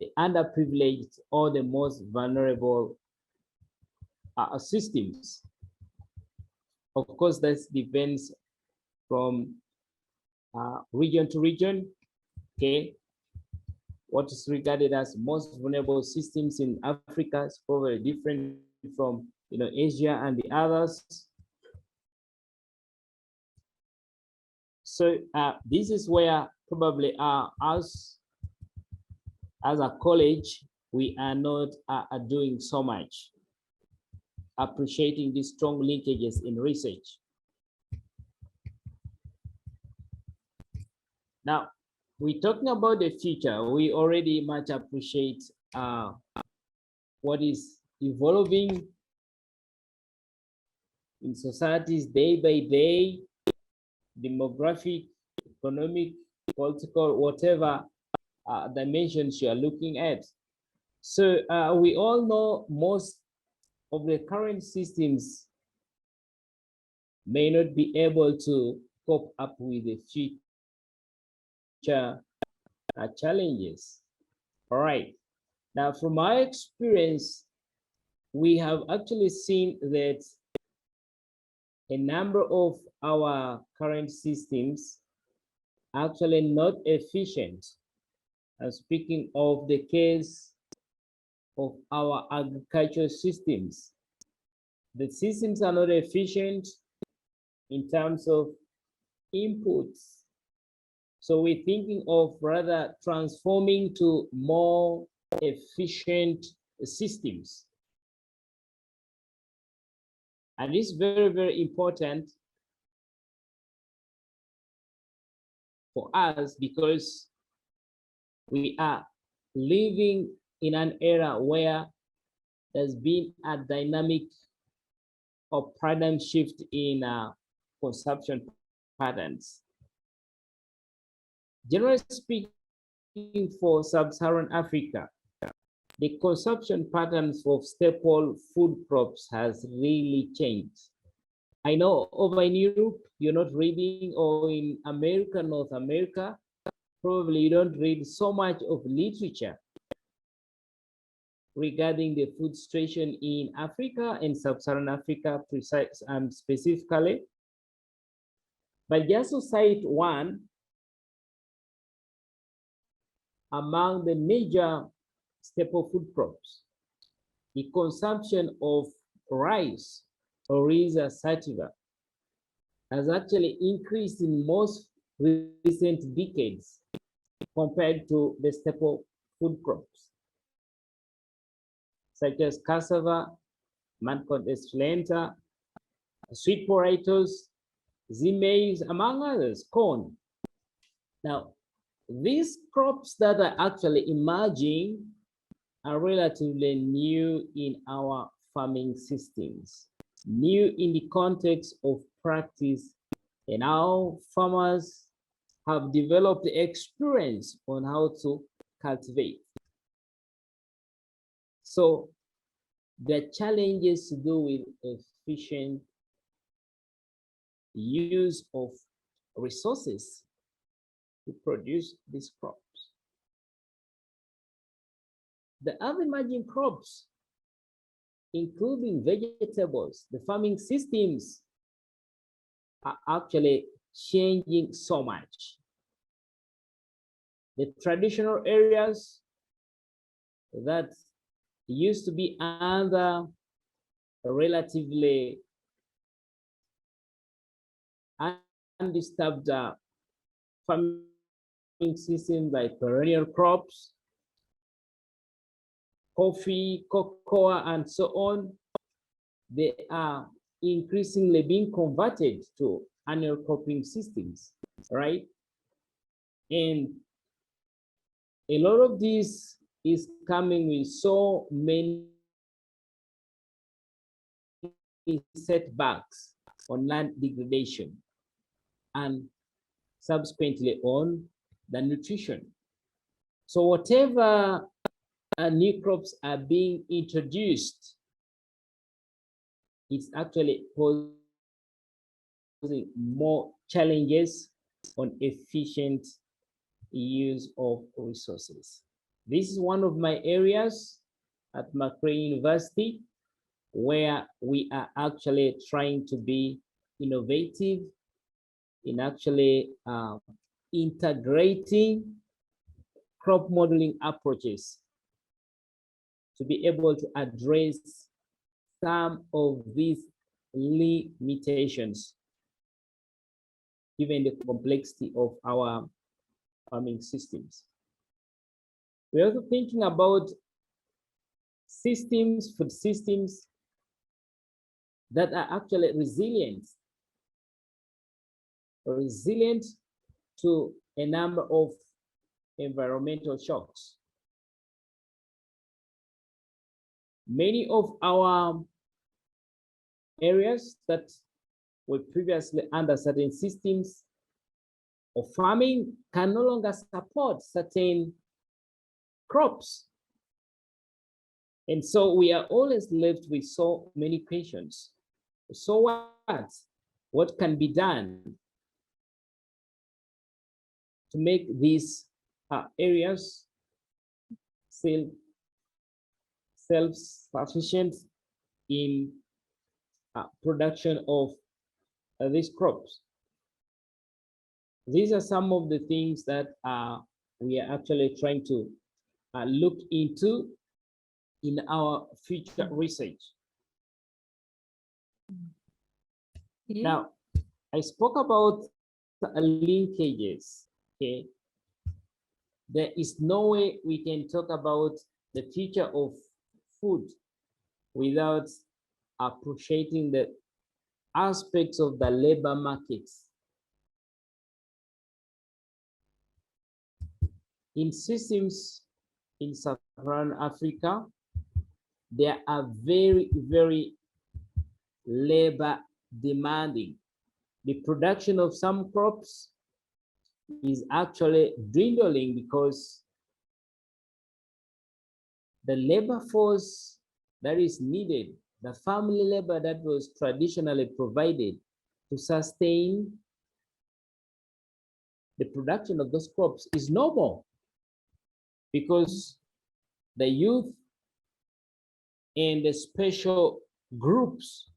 the underprivileged or the most vulnerable systems. Of course, this depends from region to region. Okay, what is regarded as most vulnerable systems in Africa is probably different from Asia and the others. So this is where probably us as a college, we are not doing so much, appreciating these strong linkages in research. Now, we're talking about the future. We already much appreciate what is evolving in societies day by day, demographic, economic, political, whatever dimensions you are looking at. So we all know most of the current systems may not be able to cope up with the future challenges. All right. Now, from my experience, we have actually seen that a number of our current systems are actually not efficient. I'm speaking of the case of our agricultural systems. The systems are not efficient in terms of inputs. So we're thinking of rather transforming to more efficient systems. And it's very, very important for us because we are living in an era where there's been a dynamic or paradigm shift in consumption patterns. Generally speaking, for sub-Saharan Africa, the consumption patterns of staple food crops has really changed. I know over in Europe, you're not reading, or in America, North America, probably you don't read so much of literature regarding the food situation in Africa and sub-Saharan Africa specifically. But just to cite one, among the major staple food crops. The consumption of rice, Oryza sativa, has actually increased in most recent decades compared to the staple food crops, such as cassava, Mancon esculenta, sweet potatoes, maize, among others, corn. Now, these crops that are actually emerging are relatively new in our farming systems, new in the context of practice, and how farmers have developed the experience on how to cultivate. So the challenges to do with efficient use of resources to produce these crops. The other emerging crops, including vegetables, the farming systems are actually changing so much. The traditional areas that used to be under a relatively undisturbed farming system like perennial crops, coffee, cocoa, and so on, they are increasingly being converted to annual cropping systems, right? And a lot of this is coming with so many setbacks on land degradation and subsequently on the nutrition. So whatever new crops are being introduced, it's actually posing more challenges on efficient use of resources. This is one of my areas at McRae University where we are actually trying to be innovative in actually integrating crop modeling approaches to be able to address some of these limitations given the complexity of our farming systems. We're also thinking about systems, food systems that are actually resilient to a number of environmental shocks. Many of our areas that were previously under certain systems of farming can no longer support certain crops. And so we are always left with so many questions. So what? What can be done to make these areas self-sufficient in production of these crops? These are some of the things that we are actually trying to look into in our future research. Yeah. Now, I spoke about linkages, okay? There is no way we can talk about the future of food without appreciating the aspects of the labor markets. In systems in Sub-Saharan Africa, they are very, very labor demanding. The production of some crops is actually dwindling because the labor force that is needed, the family labor that was traditionally provided to sustain the production of those crops is no more, because the youth and the special groups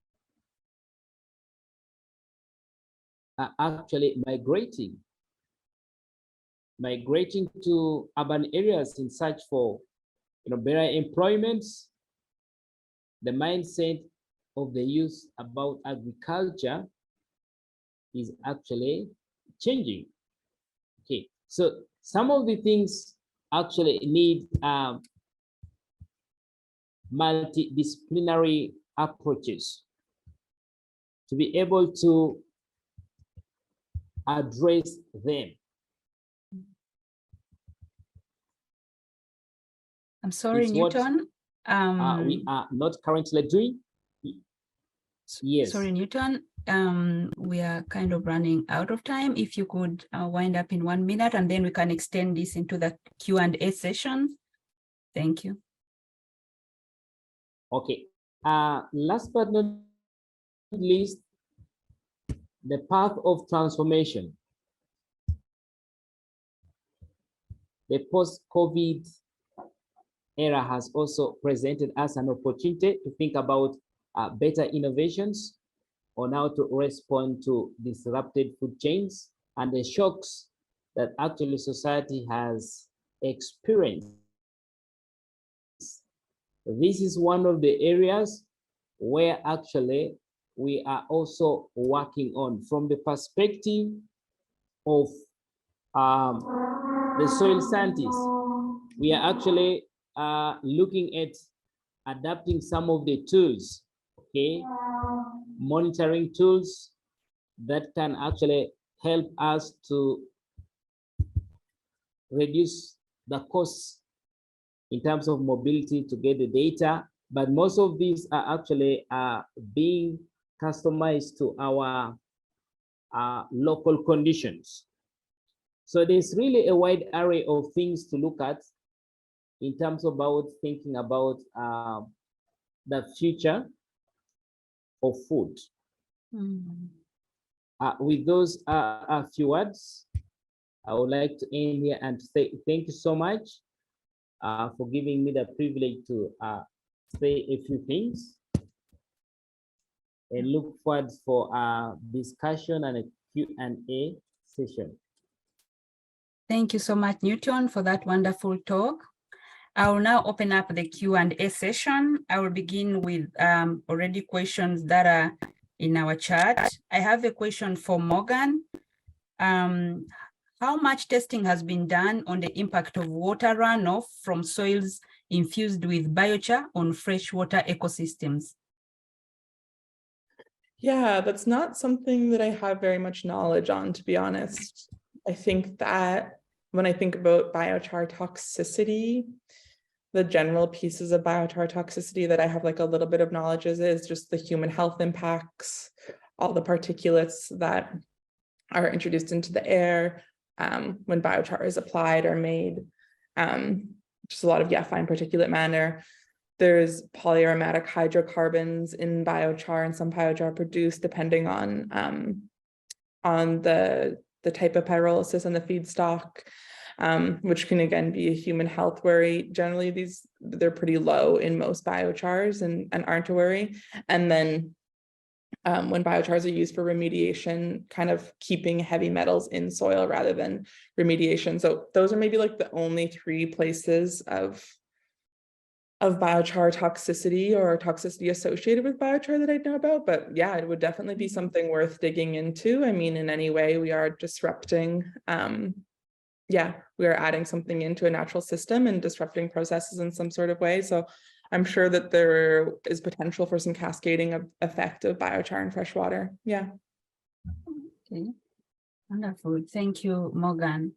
are actually migrating to urban areas in search for better employment, the mindset of the youth about agriculture is actually changing. Okay, so some of the things actually need multidisciplinary approaches to be able to address them. I'm sorry, It's what, Newton. we are not currently doing. Yes. Sorry, Newton. We are kind of running out of time. If you could wind up in 1 minute, and then we can extend this into the Q&A session. Thank you. Okay. Last but not least, the path of transformation. The post-COVID era has also presented us an opportunity to think about better innovations on how to respond to disrupted food chains and the shocks that actually society has experienced. This is one of the areas where actually we are also working on from the perspective of the soil scientists. We are actually looking at adapting some of the tools, okay, monitoring tools that can actually help us to reduce the costs in terms of mobility to get the data. But most of these are actually being customized to our local conditions. So there's really a wide array of things to look at in terms about thinking about the future of food. With those a few words, I would like to end here and say thank you so much for giving me the privilege to say a few things, and look forward for a discussion and a Q&A session. Thank you so much, Newton, for that wonderful talk. I will now open up the Q&A session. I will begin with already questions that are in our chat. I have a question for Morgan. How much testing has been done on the impact of water runoff from soils infused with biochar on freshwater ecosystems? Yeah, that's not something that I have very much knowledge on, to be honest. I think that when I think about biochar toxicity, the general pieces of biochar toxicity that I have like a little bit of knowledge is just the human health impacts, all the particulates that are introduced into the air when biochar is applied or made, just a lot of fine particulate matter. There's polyaromatic hydrocarbons in biochar, and some biochar produced depending on the type of pyrolysis and the feedstock, which can again be a human health worry. Generally, they're pretty low in most biochars and aren't a worry. And then when biochars are used for remediation, kind of keeping heavy metals in soil rather than remediation. So those are maybe like the only 3 places of biochar toxicity or toxicity associated with biochar that I know about. But yeah, it would definitely be something worth digging into. I mean, in any way we are disrupting, we are adding something into a natural system and disrupting processes in some sort of way. So I'm sure that there is potential for some cascading effect of biochar in freshwater. Yeah. Okay, wonderful. Thank you, Morgan.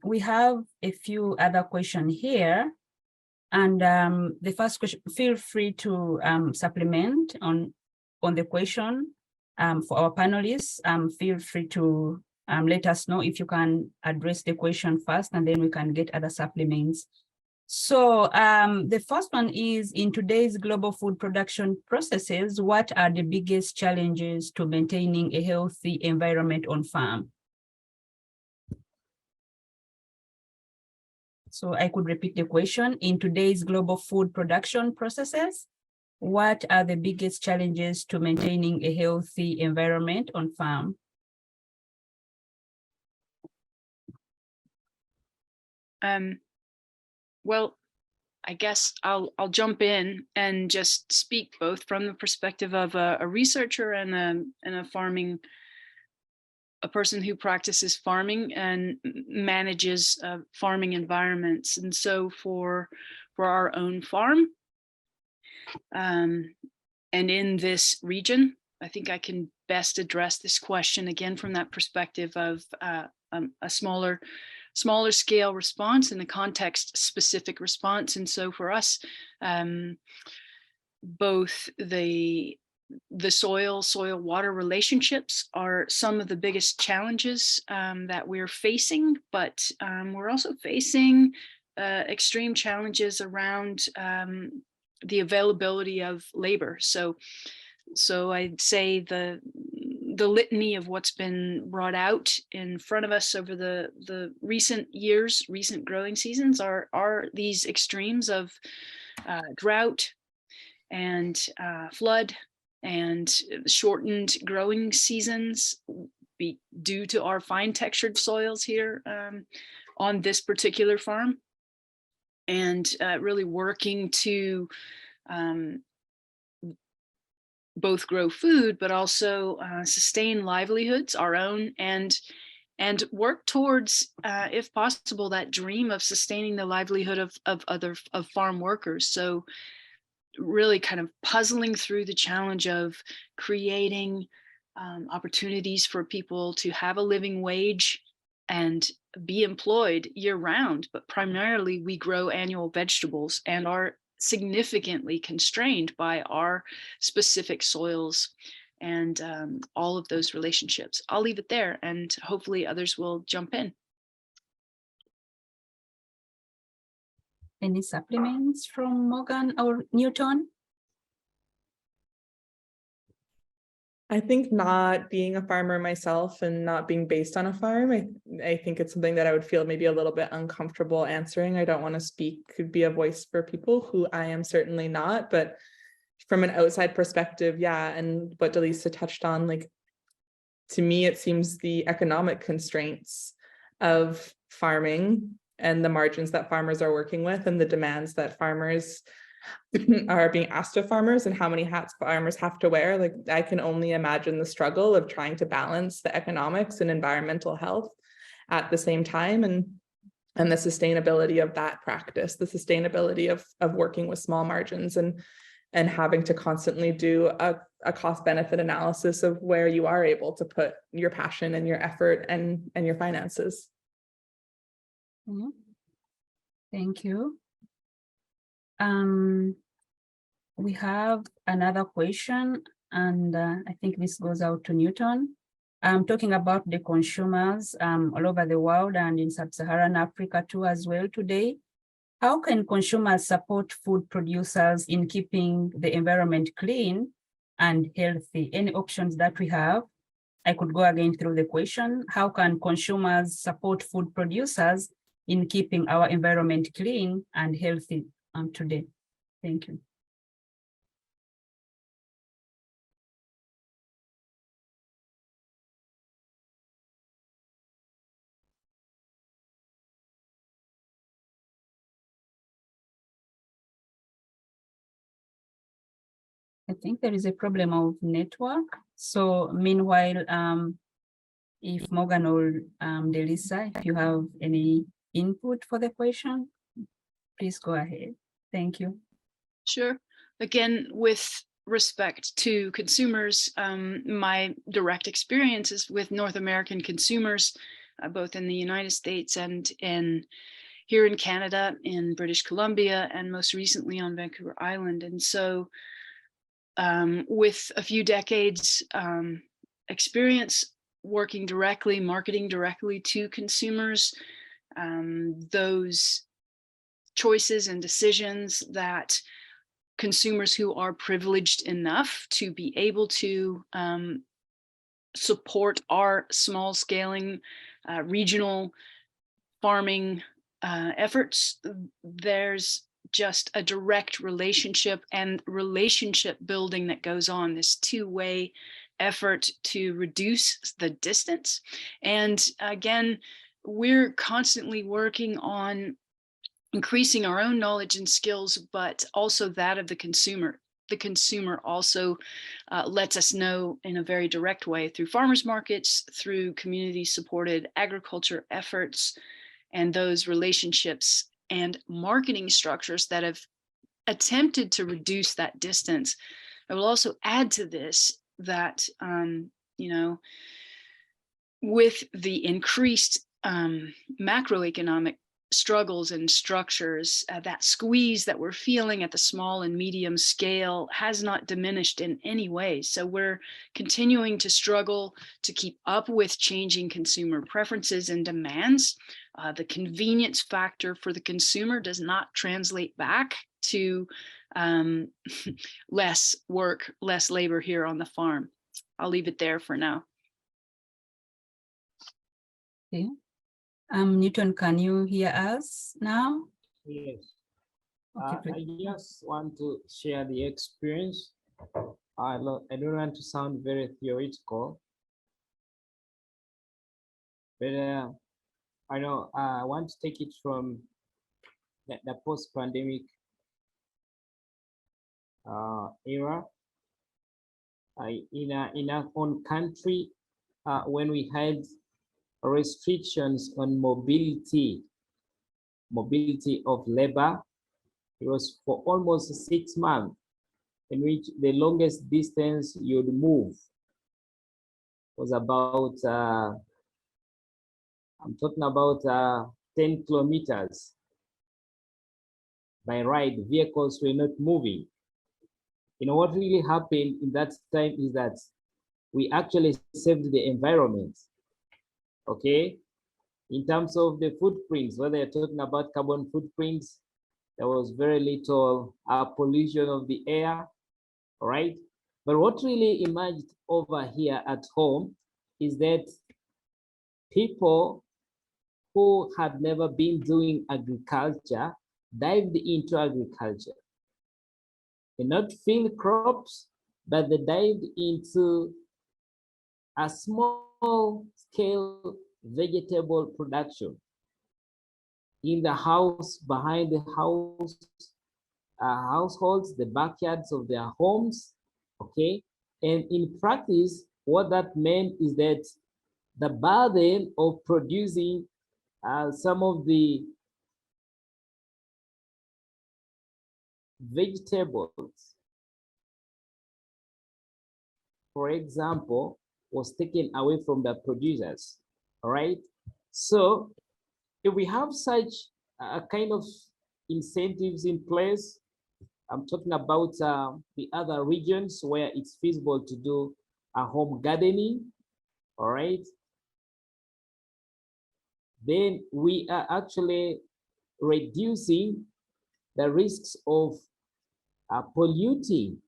We have a few other questions here. And the first question, feel free to supplement on the question for our panelists. Feel free to let us know if you can address the question first, and then we can get other supplements. So the first one is, in today's global food production processes, what are the biggest challenges to maintaining a healthy environment on farm? So I could repeat the question. In today's global food production processes, what are the biggest challenges to maintaining a healthy environment on farm? Well, I guess I'll jump in and just speak both from the perspective of a researcher and a person who practices farming and manages farming environments. And so for our own farm, and in this region, I think I can best address this question again from that perspective of a smaller scale response and a context specific response. And so for us, both the soil water relationships are some of the biggest challenges that we're facing, but we're also facing extreme challenges around the availability of labor. So I'd say the litany of what's been brought out in front of us over the recent years, recent growing seasons are these extremes of drought and flood and shortened growing seasons due to our fine textured soils here on this particular farm, and really working to both grow food, but also sustain livelihoods, our own, and work towards, if possible, that dream of sustaining the livelihood of farm workers. So really kind of puzzling through the challenge of creating opportunities for people to have a living wage and be employed year round. But primarily we grow annual vegetables and are significantly constrained by our specific soils and all of those relationships. I'll leave it there and hopefully others will jump in. Any supplements from Morgan or Newton? I think not being a farmer myself and not being based on a farm, I think it's something that I would feel maybe a little bit uncomfortable answering. I don't want to speak, could be a voice for people who I am certainly not, but from an outside perspective, yeah. And what Delisa touched on, like, to me, it seems the economic constraints of farming and the margins that farmers are working with and the demands that farmers are being asked of farmers and how many hats farmers have to wear. Like, I can only imagine the struggle of trying to balance the economics and environmental health at the same time, and the sustainability of that practice, the sustainability of working with small margins and having to constantly do a cost benefit analysis of where you are able to put your passion and your effort and your finances. Mm-hmm. Thank you. We have another question, and I think this goes out to Newton. Talking about the consumers all over the world and in sub-Saharan Africa too as well today. How can consumers support food producers in keeping the environment clean and healthy? Any options that we have? I could go again through the question. How can consumers support food producers in keeping our environment clean and healthy today? Thank you. I think there is a problem of network. So meanwhile, if Morgan or Delisa, if you have any input for the question, please go ahead. Thank you. Sure. Again, with respect to consumers, my direct experiences with North American consumers, both in the United States and here in Canada, in British Columbia, and most recently on Vancouver Island. And so with a few decades experience working directly, marketing directly to consumers, those choices and decisions that consumers who are privileged enough to be able to support our small scaling regional farming efforts, there's just a direct relationship and relationship building that goes on, this two-way effort to reduce the distance. And again, we're constantly working on increasing our own knowledge and skills, but also that of the consumer. The consumer also lets us know in a very direct way through farmers markets, through community supported agriculture efforts, and those relationships and marketing structures that have attempted to reduce that distance. I will also add to this that, with the increased macroeconomic struggles and structures, that squeeze that we're feeling at the small and medium scale has not diminished in any way. So we're continuing to struggle to keep up with changing consumer preferences and demands. The convenience factor for the consumer does not translate back to less work, less labor here on the farm. I'll leave it there for now. Okay. Newton, can you hear us now? Yes. Okay, I just want to share the experience. I don't want to sound very theoretical, but I know I want to take it from the post-pandemic era. In our own country, when we had restrictions on mobility of labor, it was for almost 6 months, in which the longest distance you'd move was about I'm talking about 10 kilometers by ride. Vehicles were not moving. You know what really happened in that time is that we actually saved the environment. Okay, in terms of the footprints, whether you're talking about carbon footprints, there was very little pollution of the air. All right, but what really emerged over here at home is that people who had never been doing agriculture dived into agriculture, and not field crops, but they dived into a small scale vegetable production in the house, behind the house, households, the backyards of their homes. Okay, and in practice, what that meant is that the burden of producing some of the vegetables, for example, was taken away from the producers. All right, so if we have such a kind of incentives in place, I'm talking about the other regions where it's feasible to do a home gardening. All right, then we are actually reducing the risks of polluting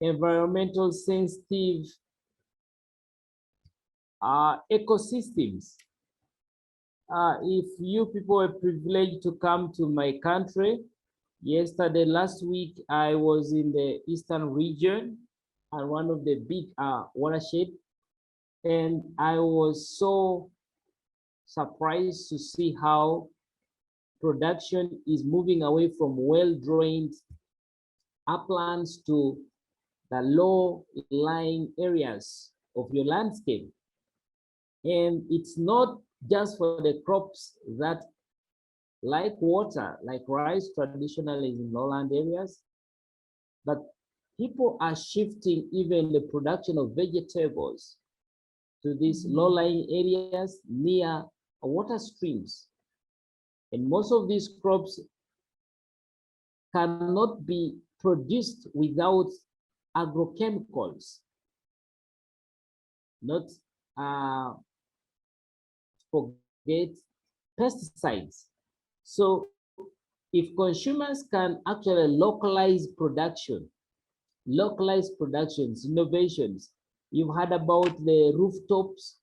environmental sensitive ecosystems. If you people are privileged to come to my country, last week, I was in the eastern region and one of the big watershed, and I was so surprised to see how production is moving away from well-drained uplands to the low-lying areas of your landscape. And it's not just for the crops that like water, like rice traditionally in lowland areas, but people are shifting even the production of vegetables to these low-lying areas near water streams. And most of these crops cannot be produced without agrochemicals, not forget pesticides. So if consumers can actually localize productions, innovations. You've heard about the rooftops.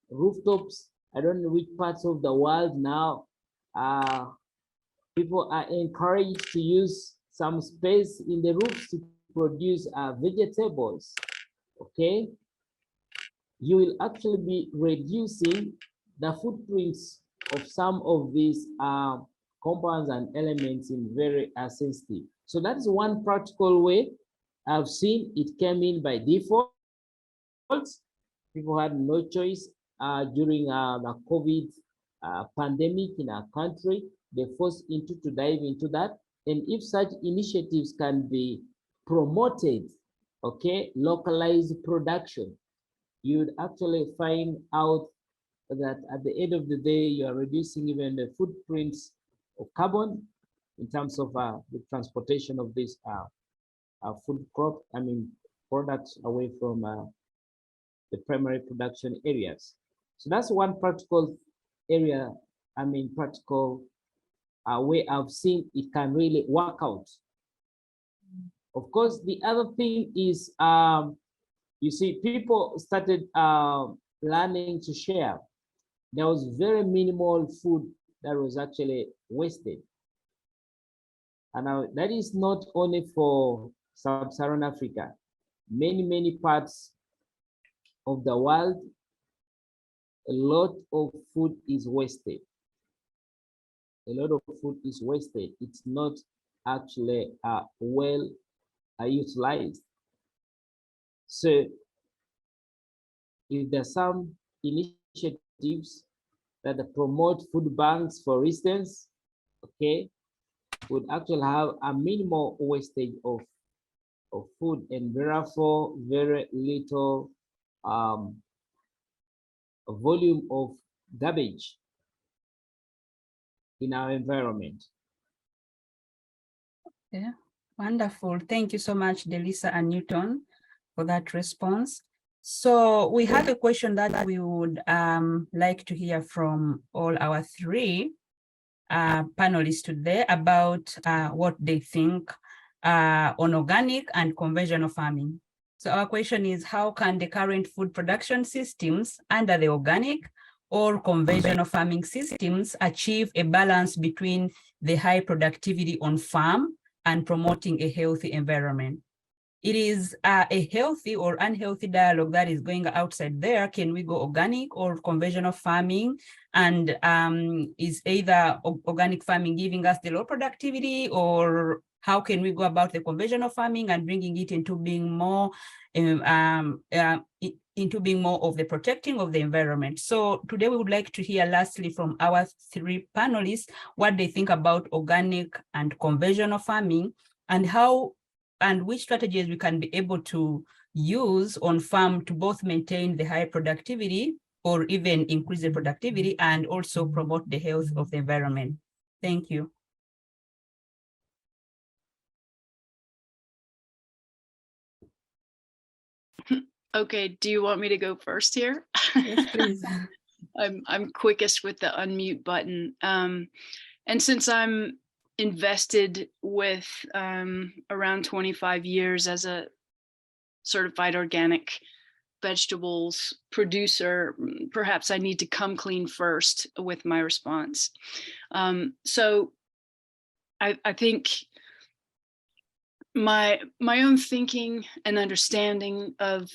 I don't know which parts of the world now people are encouraged to use some space in the roofs to produce vegetables. Okay, you will actually be reducing the footprints of some of these compounds and elements in very sensitive. So that is one practical way I've seen. It came in by default. People had no choice during the COVID pandemic in our country. They forced into to dive into that. And if such initiatives can be promoted, okay, localized production, you'd actually find out that at the end of the day, you are reducing even the footprints of carbon in terms of the transportation of this food crop, products away from the primary production areas. So that's one practical area, practical way I've seen it can really work out. Of course, the other thing is, you see, people started learning to share. There was very minimal food that was actually wasted. And that is not only for sub-Saharan Africa. Many parts of the world, a lot of food is wasted. A lot of food is wasted. It's not actually well utilized. So if there's some initiatives that promote food banks, for instance, okay, would actually have a minimal wastage of food, and therefore very little volume of garbage in our environment. Yeah, wonderful. Thank you so much, Delisa and Newton, for that response. So we have a question that we would like to hear from all our three panelists today about what they think on organic and conventional farming. So our question is, how can the current food production systems under the organic or conventional farming systems achieve a balance between the high productivity on farm and promoting a healthy environment? It is a healthy or unhealthy dialogue that is going outside there. Can we go organic or conventional farming? And is either organic farming giving us the low productivity, or how can we go about the conventional farming and bringing it into being more of the protecting of the environment? So today we would like to hear lastly from our three panelists what they think about organic and conventional farming, and how and which strategies we can be able to use on farm to both maintain the high productivity or even increase the productivity and also promote the health of the environment. Thank you. Okay, do you want me to go first here? Yes, please. I'm quickest with the unmute button. And since I'm invested with around 25 years as a certified organic vegetables producer, perhaps I need to come clean first with my response. So I think my own thinking and understanding of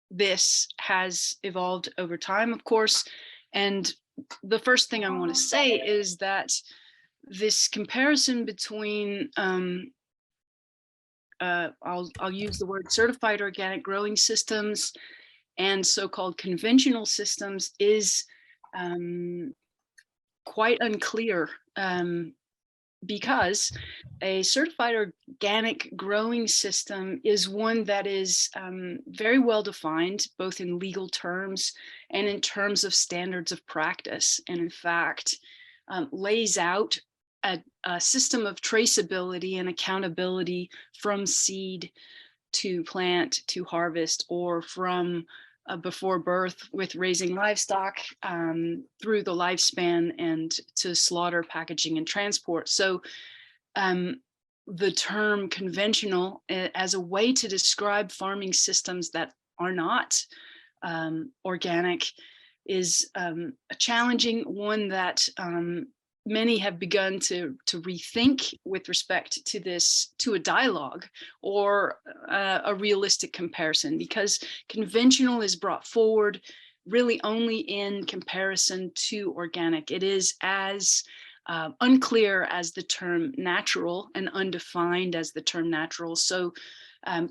this has evolved over time, of course. And the first thing I want to say is that this comparison between I'll use the word certified organic growing systems and so-called conventional systems is quite unclear, because a certified organic growing system is one that is very well defined, both in legal terms and in terms of standards of practice, and in fact lays out a system of traceability and accountability from seed to plant to harvest, or from before birth with raising livestock through the lifespan and to slaughter, packaging, and transport. So the term conventional as a way to describe farming systems that are not organic is a challenging one that many have begun to rethink with respect to this, to a dialogue or a realistic comparison, because conventional is brought forward really only in comparison to organic. It is as unclear as the term natural and undefined as the term natural. So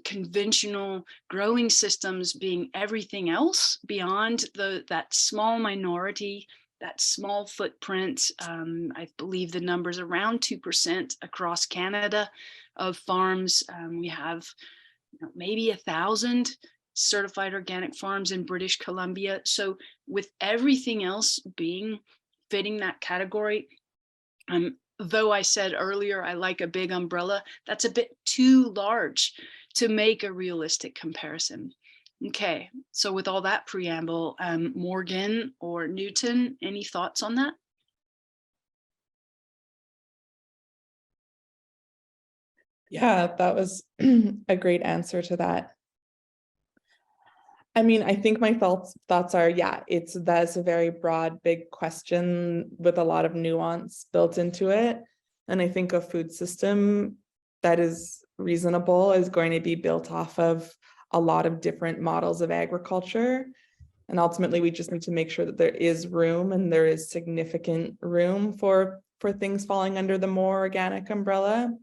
conventional growing systems being everything else beyond that small minority, that small footprint. I believe the number's around 2% across Canada of farms. We have maybe 1,000 certified organic farms in British Columbia. So with everything else fitting that category, though I said earlier, I like a big umbrella, that's a bit too large to make a realistic comparison. Okay, so with all that preamble, Morgan or Newton, any thoughts on that? Yeah, that was a great answer to that. I mean, I think my thoughts are, yeah, that's a very broad, big question with a lot of nuance built into it. And I think a food system that is reasonable is going to be built off of a lot of different models of agriculture. And ultimately, we just need to make sure that there is room, and there is significant room for things falling under the more organic umbrella.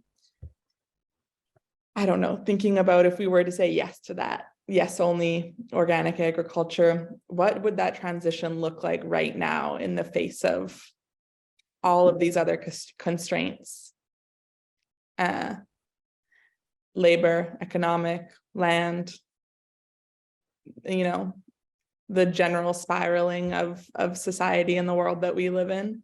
I don't know, thinking about if we were to say yes to that, yes, only organic agriculture, what would that transition look like right now in the face of all of these other constraints? Labor, economic, land, the general spiraling of society and the world that we live in.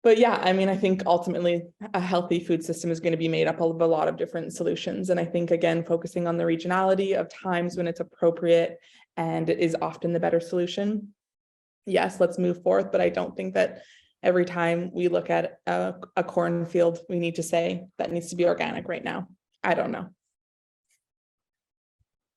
But yeah, I mean, I think ultimately a healthy food system is going to be made up of a lot of different solutions. And I think, again, focusing on the regionality of times when it's appropriate and is often the better solution. Yes, let's move forth. But I don't think that every time we look at a cornfield, we need to say that needs to be organic right now. I don't know.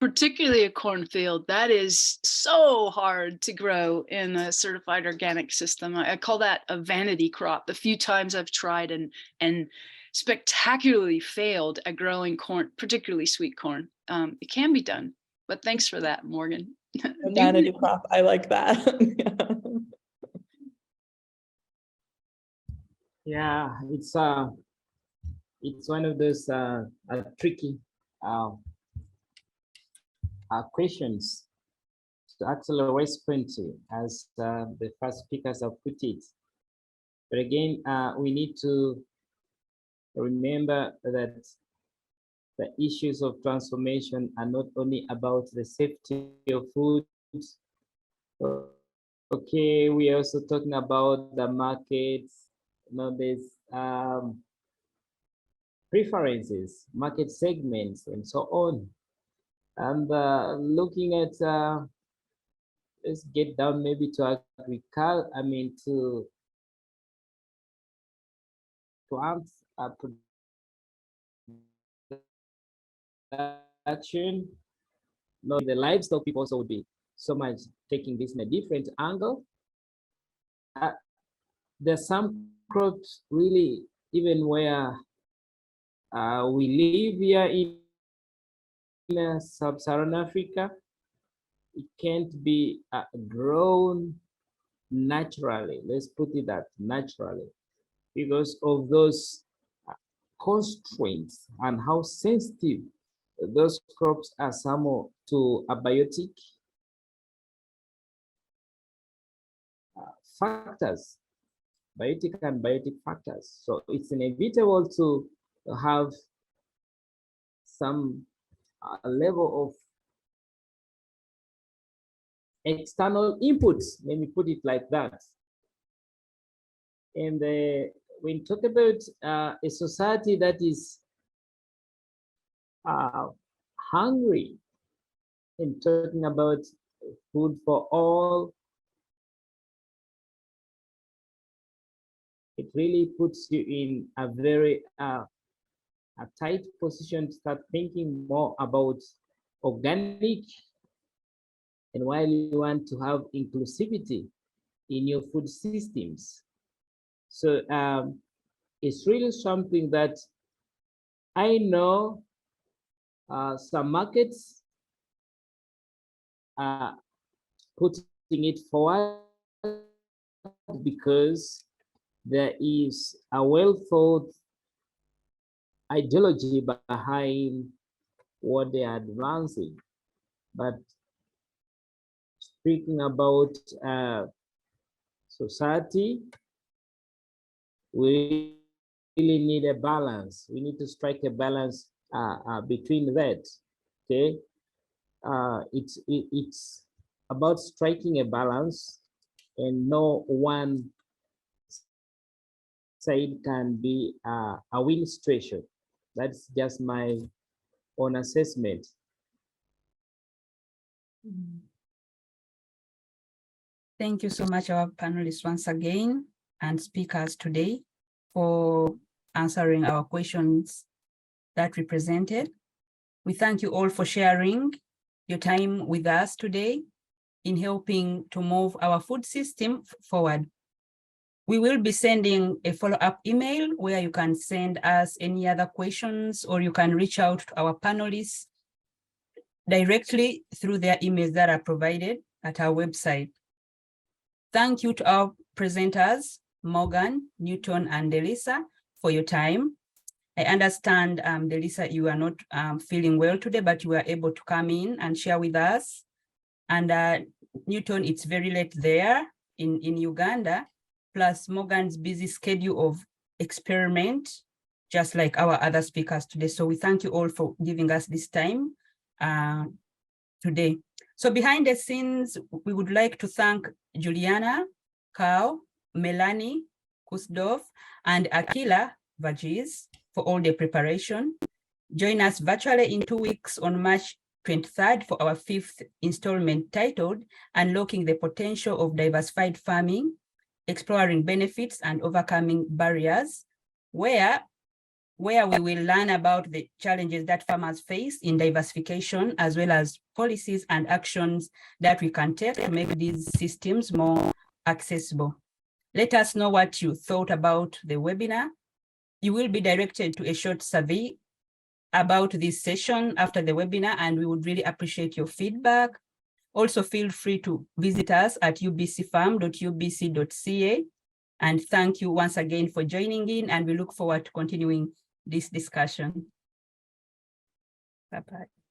Particularly a cornfield, that is so hard to grow in a certified organic system. I call that a vanity crop. The few times I've tried and spectacularly failed at growing corn, particularly sweet corn. It can be done, but thanks for that, Morgan. A vanity crop, I like that. Yeah, it's one of those tricky questions to accelerate sprinting, as the first speakers have put it. But again, we need to remember that the issues of transformation are not only about the safety of food. Okay, we are also talking about the markets, there's preferences, market segments, and so on. And looking at, let's get down maybe to agriculture, to plant production. No, the livestock people also would be so much taking this in a different angle. There's some crops really, even where we live here in sub-Saharan Africa, it can't be grown naturally. Let's put it that naturally, because of those constraints and how sensitive those crops are some to abiotic factors, biotic and biotic factors. So it's inevitable to have some level of external inputs, let me put it like that. And when you talk about a society that is hungry, and talking about food for all, it really puts you in a very a tight position to start thinking more about organic, and while you want to have inclusivity in your food systems. So it's really something that I know some markets are putting it forward because there is a well-thought ideology behind what they are advancing. But speaking about society, we really need a balance. We need to strike a balance between that. Okay, it's about striking a balance, and no one side can be a win situation. That's just my own assessment. Thank you so much, our panelists once again, and speakers today for answering our questions that we presented. We thank you all for sharing your time with us today in helping to move our food system forward. We will be sending a follow-up email where you can send us any other questions, or you can reach out to our panelists directly through their emails that are provided at our website. Thank you to our presenters, Morgan, Newton, and Delisa, for your time. I understand, Delisa, you are not feeling well today, but you were able to come in and share with us. And Newton, it's very late there in Uganda, plus Morgan's busy schedule of experiment, just like our other speakers today. So we thank you all for giving us this time today. So behind the scenes, we would like to thank Juliana, Carl, Melanie, Kusdorf, and Akila Vajis for all the preparation. Join us virtually in 2 weeks on March 23rd for our 5th installment titled Unlocking the Potential of Diversified Farming, Exploring Benefits and Overcoming Barriers, where we will learn about the challenges that farmers face in diversification, as well as policies and actions that we can take to make these systems more accessible. Let us know what you thought about the webinar. You will be directed to a short survey about this session after the webinar, and we would really appreciate your feedback. Also, feel free to visit us at ubcfarm.ubc.ca. And thank you once again for joining in, and we look forward to continuing this discussion. Bye-bye.